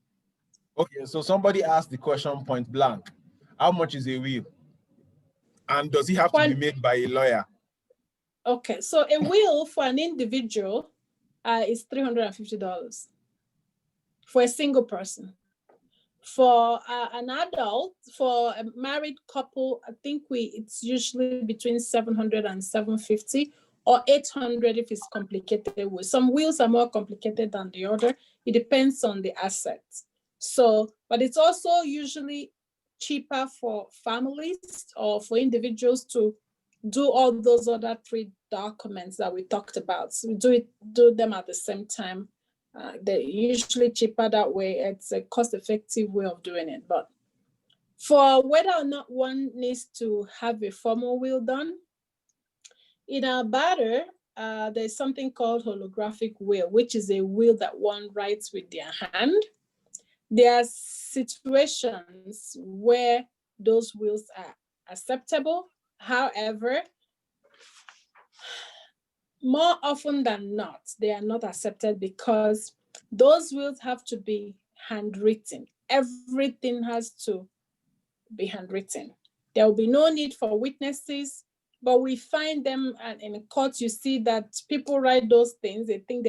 Okay, so somebody asked the question point blank. How much is a will? And does it have to be made by a lawyer? Okay, so a will for an individual is $350 for a single person. For an adult, for a married couple, I think it's usually between $700 and $750 or $800 if it's complicated will. Some wills are more complicated than the other. It depends on the assets. So, but it's also usually cheaper for families or for individuals to do all those other 3 documents that we talked about. So we do them at the same time. They're usually cheaper that way. It's a cost-effective way of doing it. But for whether or not one needs to have a formal will done, in Alberta, there's something called holographic will, which is a will that one writes with their hand. There are situations where those wills are acceptable. However, more often than not, they are not accepted because those wills have to be handwritten. Everything has to be handwritten. There will be no need for witnesses, but we find them in court. You see that people write those things. They think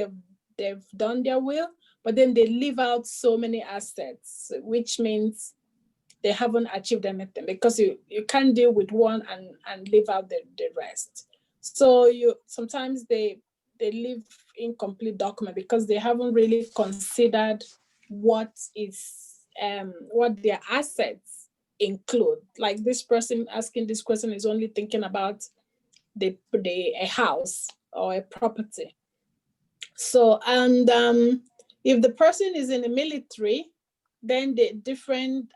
they've done their will, but then they leave out so many assets, which means they haven't achieved anything, because you can't deal with one and leave out the rest. So sometimes they leave incomplete document because they haven't really considered what their assets include. Like this person asking this question is only thinking about a house or a property. So, and if the person is in the military, then the different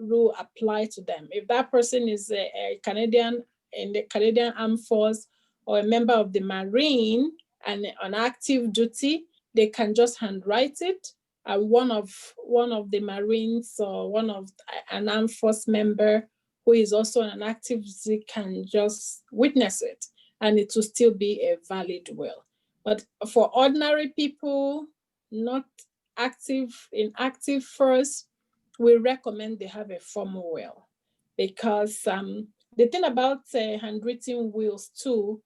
rule apply to them. If that person is a Canadian in the Canadian Armed Force or a member of the Marine and on active duty, they can just handwrite it. One of the Marines or one of an armed force member who is also an active duty can just witness it, and it will still be a valid will. But for ordinary people, not in active force, we recommend they have a formal will, because the thing about handwritten wills too,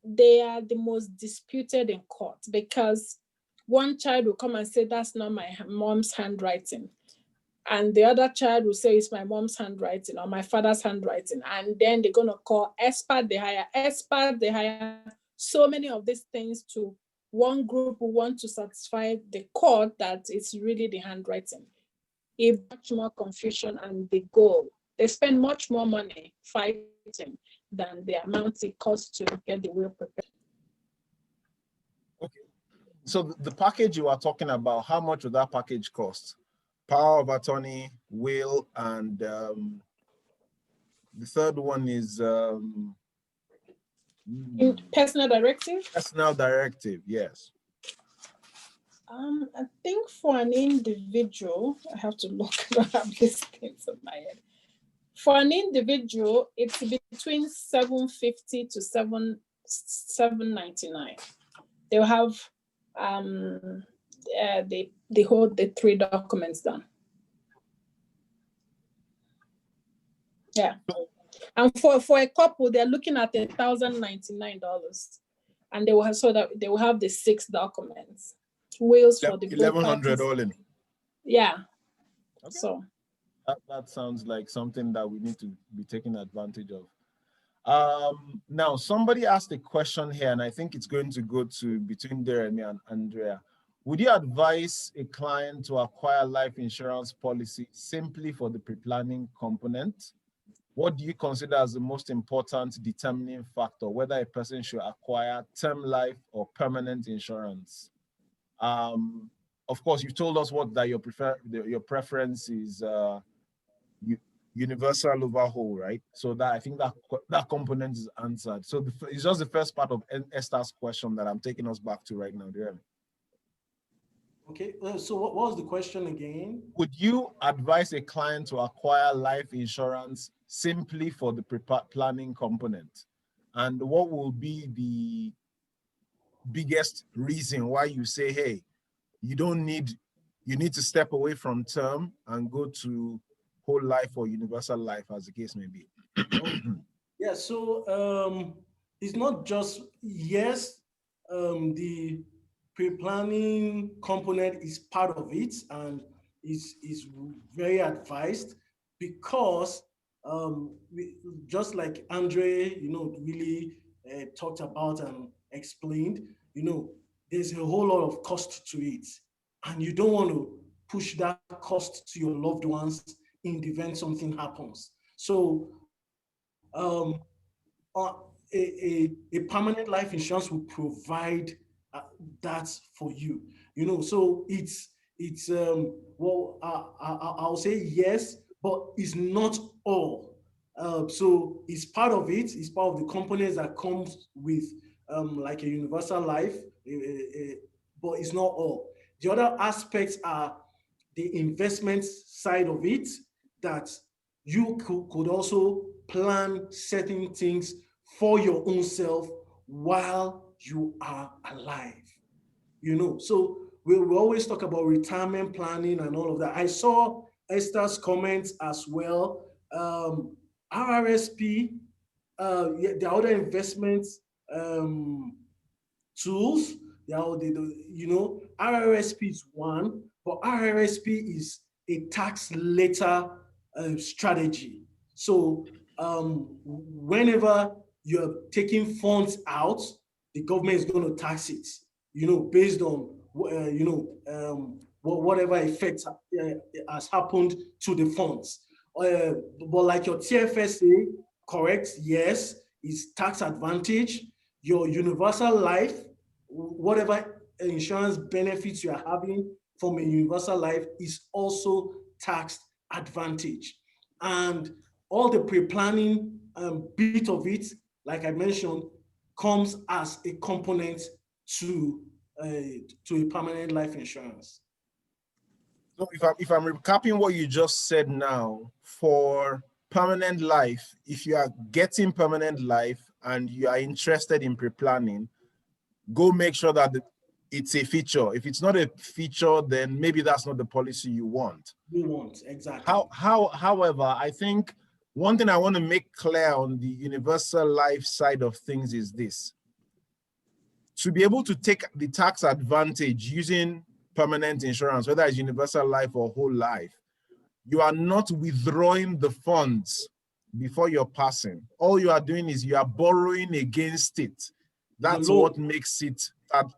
they are the most disputed in court, because one child will come and say, that's not my mom's handwriting. And the other child will say, it's my mom's handwriting or my father's handwriting. And then they're going to call expert, they hire so many of these things to one group who want to satisfy the court that it's really the handwriting. If much more confusion, and they spend much more money fighting than the amount it costs to get the will prepared. Okay. So the package you are talking about, how much would that package cost? Power of attorney, will, and the third one is personal directive. Personal directive, yes. I think for an individual, I have to look. I don't have these things in my head. For an individual, it's between $750 to $799. They'll have the 3 documents done. Yeah. And for a couple, they're looking at $1,099, and they will have the 6 documents, wills for the $1,100 all in. Yeah. Okay. So that sounds like something that we need to be taking advantage of. Now somebody asked a question here, and I think it's going to go to between Jeremy and Andrea. Would you advise a client to acquire life insurance policy simply for the pre-planning component? What do you consider as the most important determining factor, whether a person should acquire term life or permanent insurance? Of course, you told us that your preference is universal overhaul, right? So that I think that component is answered. So it's just the first part of Esther's question that I'm taking us back to right now. Do you hear me? Okay, so what was the question again? Would you advise a client to acquire life insurance simply for the planning component? And what will be the biggest reason why you say, hey, you need to step away from term and go to whole life or universal life, as the case may be? Yeah, so it's not just, yes, the pre-planning component is part of it and is very advised, because just like Andre, really talked about and explained, there's a whole lot of cost to it, and you don't want to push that cost to your loved ones in the event something happens. So a permanent life insurance will provide that for you. So it's I'll say yes, but it's not all. So it's part of it. It's part of the components that comes with like a universal life, but it's not all. The other aspects are the investment side of it, that you could also plan certain things for your own self while you are alive. So we always talk about retirement planning and all of that. I saw Esther's comments as well. RRSP, yeah, the other investments tools. RRSP is one, but RRSP is a tax later strategy. So whenever you're taking funds out, the government is going to tax it, based on whatever effects has happened to the funds. But like your TFSA, correct? Yes, is tax advantage. Your universal life, whatever insurance benefits you are having from a universal life, is also tax advantage. And all the pre-planning bit of it, like I mentioned, comes as a component to a permanent life insurance. So if I'm recapping what you just said now, for permanent life, if you are getting permanent life and you are interested in pre-planning, go make sure that it's a feature. If it's not a feature, then maybe that's not the policy you want. Exactly. However, I think one thing I want to make clear on the universal life side of things is this. To be able to take the tax advantage using permanent insurance, whether it's universal life or whole life, you are not withdrawing the funds before you're passing. All you are doing is you are borrowing against it. That's what makes it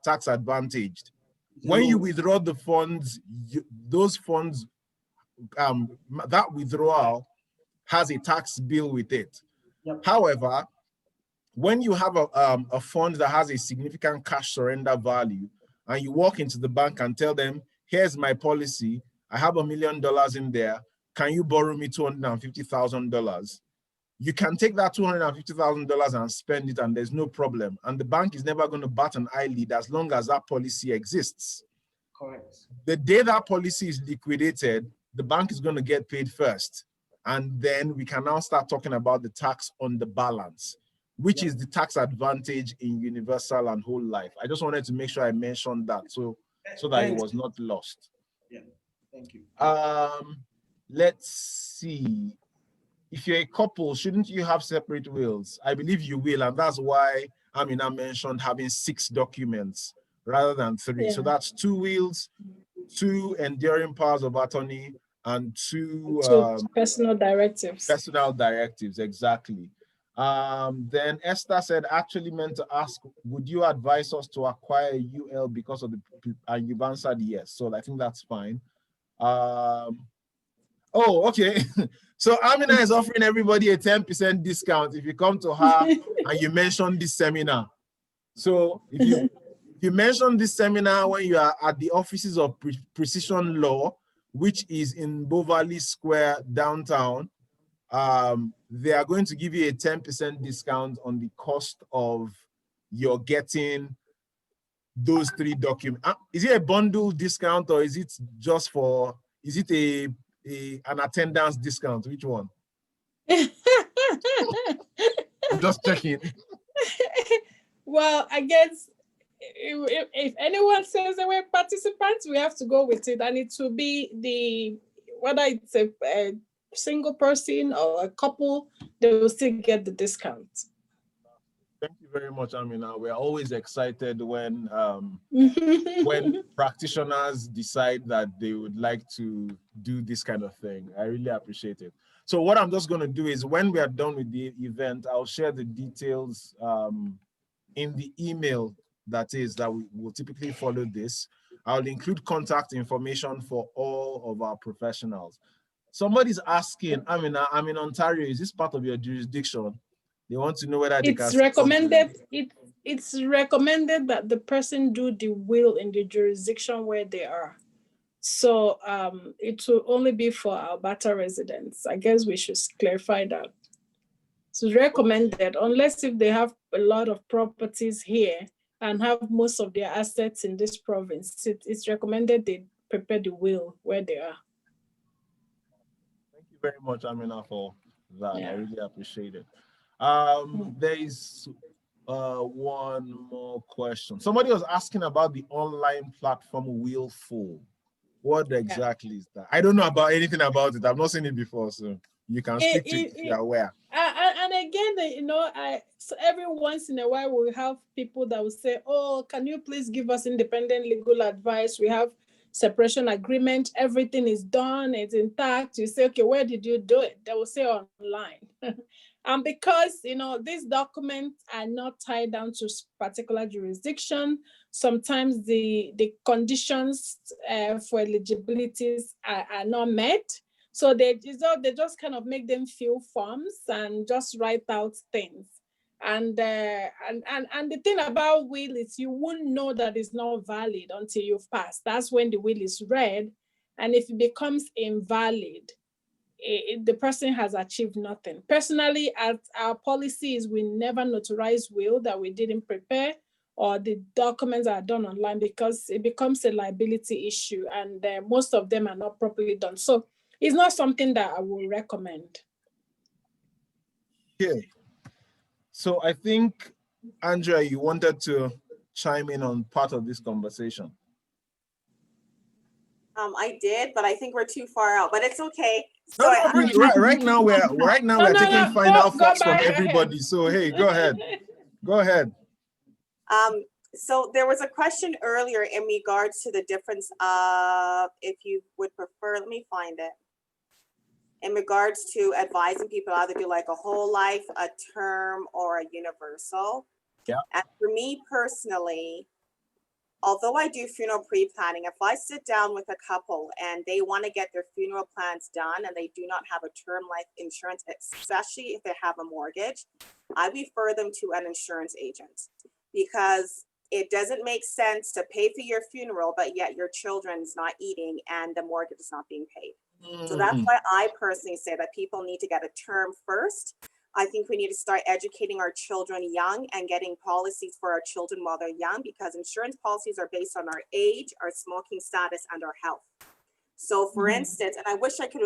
tax advantaged. When you withdraw the funds, those funds, that withdrawal has a tax bill with it. Yep. However, when you have a fund that has a significant cash surrender value, and you walk into the bank and tell them, here's my policy, I have $1 million in there, can you borrow me $250,000? You can take that $250,000 and spend it, and there's no problem. And the bank is never going to bat an eyelid as long as that policy exists. Correct. The day that policy is liquidated, the bank is going to get paid first. And then we can now start talking about the tax on the balance, which is the tax advantage in universal and whole life. I just wanted to make sure I mentioned that so that it was not lost. Yeah, thank you. Let's see. If you're a couple, shouldn't you have separate wills? I believe you will, and that's why Amina mentioned having 6 documents rather than 3. Yeah. So that's 2 wills, 2 enduring powers of attorney, and 2 personal directives. Personal directives, exactly. Then Esther said, actually meant to ask, would you advise us to acquire UL because of the, and you've answered yes. So I think that's fine. Oh, okay. So Amina is offering everybody a 10% discount if you come to her and you mention this seminar. So if you mention this seminar when you are at the offices of Precision Law, which is in Bovally Square downtown, they are going to give you a 10% discount on the cost of your getting those 3 documents. Is it a bundle discount, or is it just for, is it an attendance discount? Which one? I'm just checking. Well, I guess if anyone says that we're participants, we have to go with it, and it will be whether it's a single person or a couple, they will still get the discount. Thank you very much, Amina. We're always excited when when practitioners decide that they would like to do this kind of thing. I really appreciate it. So what I'm just going to do is, when we are done with the event, I'll share the details in the email that we will typically follow this. I'll include contact information for all of our professionals. Somebody's asking, Amina, I'm in Ontario. Is this part of your jurisdiction? They want to know whether they it's recommended. It's recommended that the person do the will in the jurisdiction where they are. So it will only be for Alberta residents. I guess we should clarify that. It's recommended, unless if they have a lot of properties here and have most of their assets in this province. It's recommended they prepare the will where they are. Thank you very much, Amina, for that. I Yeah. really appreciate it. There is one more question. Somebody was asking about the online platform Willful. What exactly is that? I don't know about anything about it. I've not seen it before, so you can speak to it if you're aware. And again, so every once in a while we have people that will say, "Oh, can you please give us independent legal advice? We have separation agreement. Everything is done. It's intact." You say, "Okay, where did you do it?" They will say online. And because these documents are not tied down to particular jurisdiction, sometimes the conditions for eligibilities are not met. So they just kind of make them fill forms and just write out things. And the thing about will is you won't know that it's not valid until you've passed. That's when the will is read, and if it becomes invalid, the person has achieved nothing. Personally, our policy is we never notarize will that we didn't prepare, or the documents are done online, because it becomes a liability issue, and most of them are not properly done. So it's not something that I will recommend. Okay. So I think, Andrea, you wanted to chime in on part of this conversation. I did, but I think we're too far out, but it's okay. So right now we're taking final thoughts from everybody. Ahead. So hey, go ahead. Go ahead. So there was a question earlier in regards to the difference of, if you would prefer, let me find it. In regards to advising people either do like a whole life, a term, or a universal. Yeah. And for me personally, although I do funeral pre-planning, if I sit down with a couple and they want to get their funeral plans done and they do not have a term life insurance, especially if they have a mortgage, I refer them to an insurance agent, because it doesn't make sense to pay for your funeral, but yet your children's not eating and the mortgage is not being paid. So that's why I personally say that people need to get a term first. I think we need to start educating our children young and getting policies for our children while they're young, because insurance policies are based on our age, our smoking status, and our health. So for instance, and I wish I could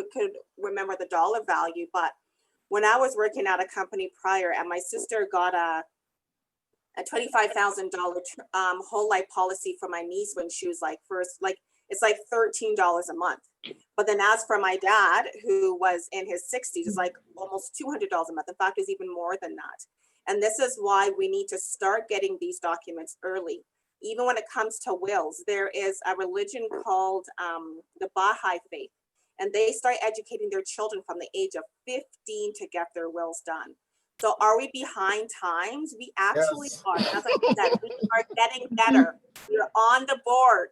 remember the dollar value, but when I was working at a company prior and my sister got a $25,000 whole life policy for my niece when she was it's like $13 a month. But then as for my dad, who was in his 60s, it's like almost $200 a month. In fact, it's even more than that. And this is why we need to start getting these documents early. Even when it comes to wills, there is a religion called the Baha'i faith, and they start educating their children from the age of 15 to get their wills done. So are we behind times? We actually are. As I said, we are getting better. We're on the board.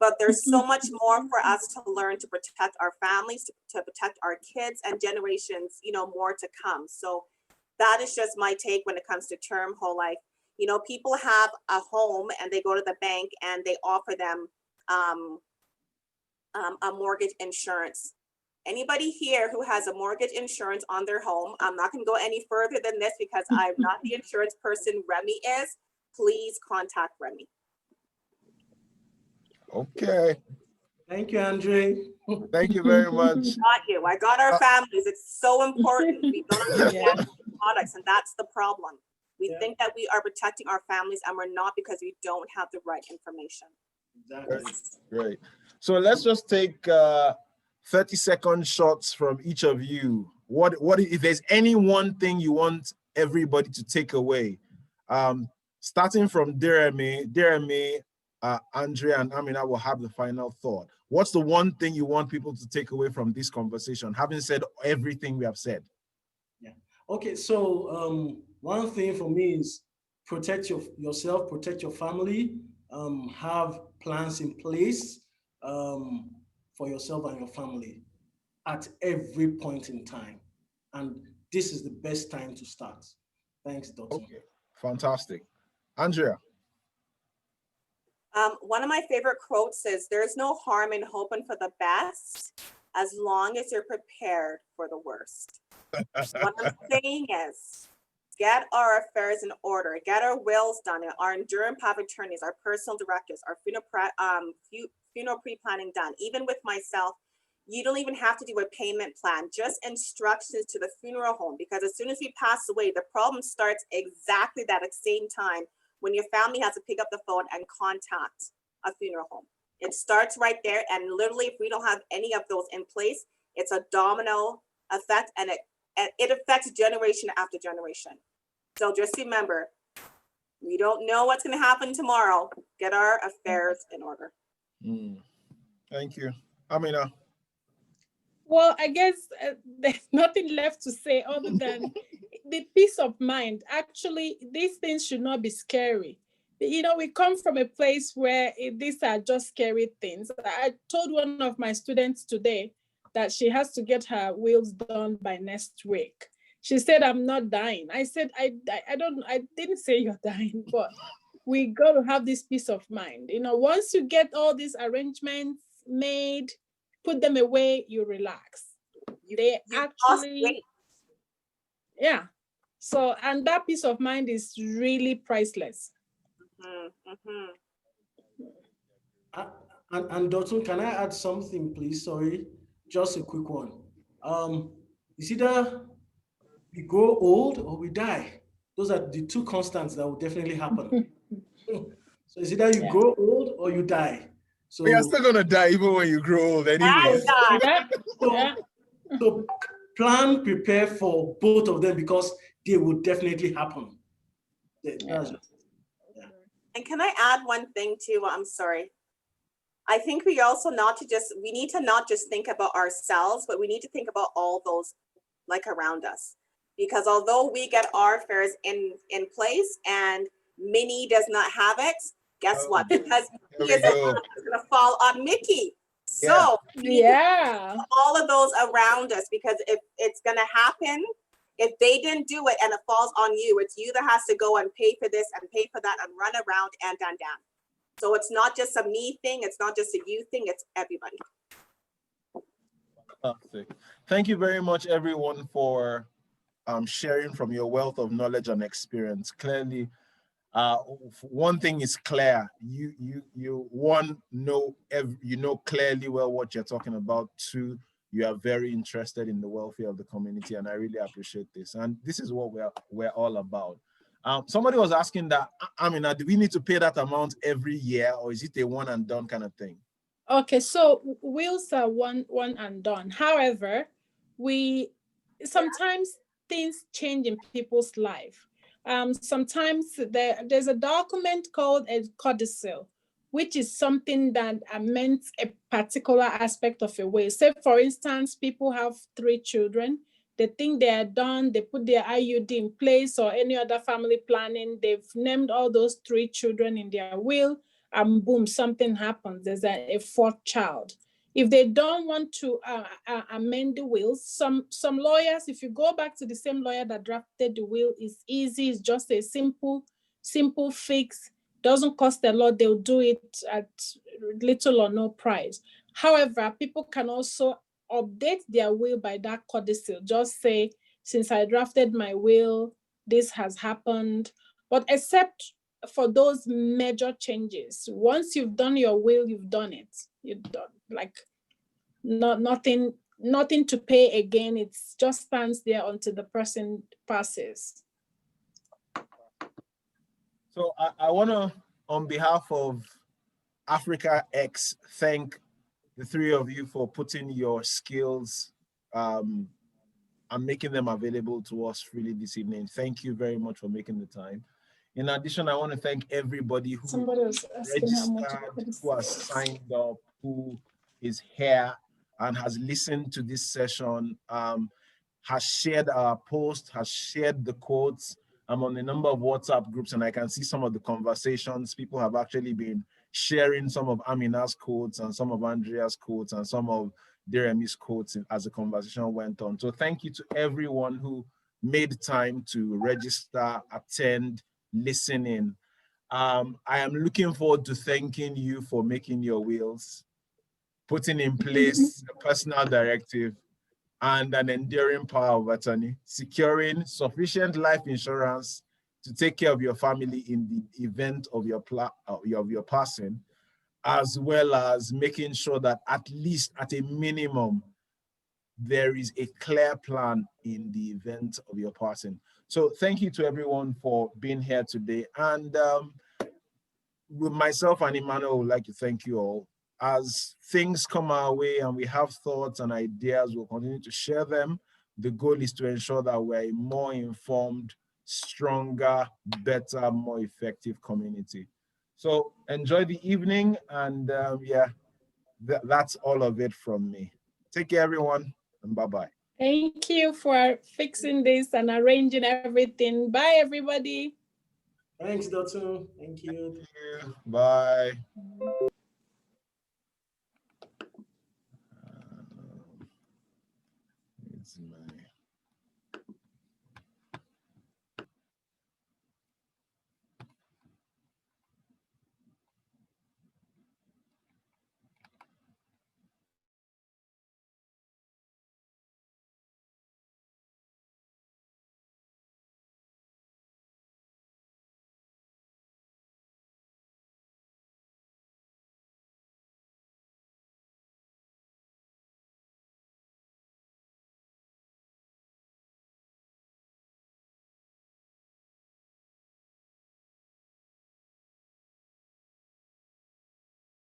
But there's so much more for us to learn to protect our families, to protect our kids and generations, more to come. So that is just my take when it comes to term whole life. People have a home and they go to the bank and they offer them a mortgage insurance. Anybody here who has a mortgage insurance on their home, I'm not going to go any further than this because I'm not the insurance person. Remy is. Please contact Remy. Okay. Thank you, Andre. Thank you very much. Got you. I got our families. It's so important. We don't understand products, and that's the problem. We think that we are protecting our families, and we're not, because we don't have the right information. Exactly. Great. So let's just take 30-second shots from each of you. What if there's any one thing you want everybody to take away? Starting from Jeremy, Andrea and Amina will have the final thought. What's the one thing you want people to take away from this conversation, having said everything we have said? Yeah. Okay. So one thing for me is protect yourself, protect your family, have plans in place for yourself and your family at every point in time. And this is the best time to start. Thanks, Dr. Okay, fantastic. Andrea? One of my favorite quotes is, "There's no harm in hoping for the best as long as you're prepared for the worst." What I'm saying is, get our affairs in order, get our wills done, our enduring power of attorneys, our personal directives, our funeral pre-planning done. Even with myself, you don't even have to do a payment plan, just instructions to the funeral home, because as soon as we pass away, the problem starts exactly that same time when your family has to pick up the phone and contact a funeral home. It starts right there, and literally if we don't have any of those in place, it's a domino effect, and it affects generation after generation. So just remember, we don't know what's going to happen tomorrow. Get our affairs in order. Thank you. Amina. Well, I guess there's nothing left to say other than the peace of mind. Actually, these things should not be scary. You know, we come from a place where these are just scary things. I told one of my students today that she has to get her wills done by next week. She said, I'm not dying. I said, I didn't say you're dying, but we got to have this peace of mind. You know, once you get all these arrangements made, put them away, you relax. They actually, yeah. So, and that peace of mind is really priceless. And Dotun, can I add something, please? Sorry, just a quick one. It's either we grow old or we die. Those are the two constants that will definitely happen. So it's either you grow old or you die. So you're still gonna die even when you grow old anyway. So plan, prepare for both of them because they will definitely happen. And can I add one thing too? I'm sorry. I think we also we need to not just think about ourselves, but we need to think about all those like around us. Because although we get our affairs in place and Minnie does not have it, guess what? Because he is going to fall on Mickey. So all of those around us, because if it's going to happen, if they didn't do it and it falls on you, it's you that has to go and pay for this and pay for that and run around and down. So it's not just a me thing. It's not just a you thing. It's everybody. Fantastic. Thank you very much, everyone, for sharing from your wealth of knowledge and experience. Clearly, one thing is clear: you know clearly well what you're talking about. Two, you are very interested in the welfare of the community, and I really appreciate this. And this is what we're all about. Somebody was asking that, I mean, do we need to pay that amount every year, or is it a one and done kind of thing? Okay, so wills are one and done. However, sometimes things change in people's life. Sometimes there's a document called a codicil, which is something that amends a particular aspect of a will. Say, for instance, people have 3 children. They think they are done. They put their IUD in place or any other family planning. They've named all those 3 children in their will, and boom, something happens. There's a 4th child. If they don't want to amend the wills, some lawyers, if you go back to the same lawyer that drafted the will, it's easy. It's just a simple fix. Doesn't cost a lot. They'll do it at little or no price. However, people can also update their will by that codicil. Just say, since I drafted my will, this has happened. But except for those major changes, once you've done your will, you've done it. You've done, like, nothing to pay again. It just stands there until the person passes. So I want to, on behalf of Africa X, thank the 3 of you for putting your skills and making them available to us freely this evening. Thank you very much for making the time. In addition, I want to thank everybody who registered, who has signed up, who is here and has listened to this session, has shared our post, has shared the quotes. I'm on a number of WhatsApp groups and I can see some of the conversations. People have actually been sharing some of Amina's quotes and some of Andrea's quotes and some of Deremi's quotes as the conversation went on. So thank you to everyone who made time to register, attend, listen in. I am looking forward to thanking you for making your wills, putting in place a personal directive, and an enduring power of attorney, securing sufficient life insurance to take care of your family in the event of your passing, as well as making sure that at least at a minimum, there is a clear plan in the event of your passing. So thank you to everyone for being here today. And with myself and Emmanuel, would like to thank you all. As things come our way and we have thoughts and ideas, we'll continue to share them. The goal is to ensure that we're a more informed, stronger, better, more effective community. So enjoy the evening, and yeah, that's all of it from me. Take care, everyone, and bye-bye. Thank you for fixing this and arranging everything. Bye, everybody. Thanks, Dotun. Thank you. Thank you. Bye. It's my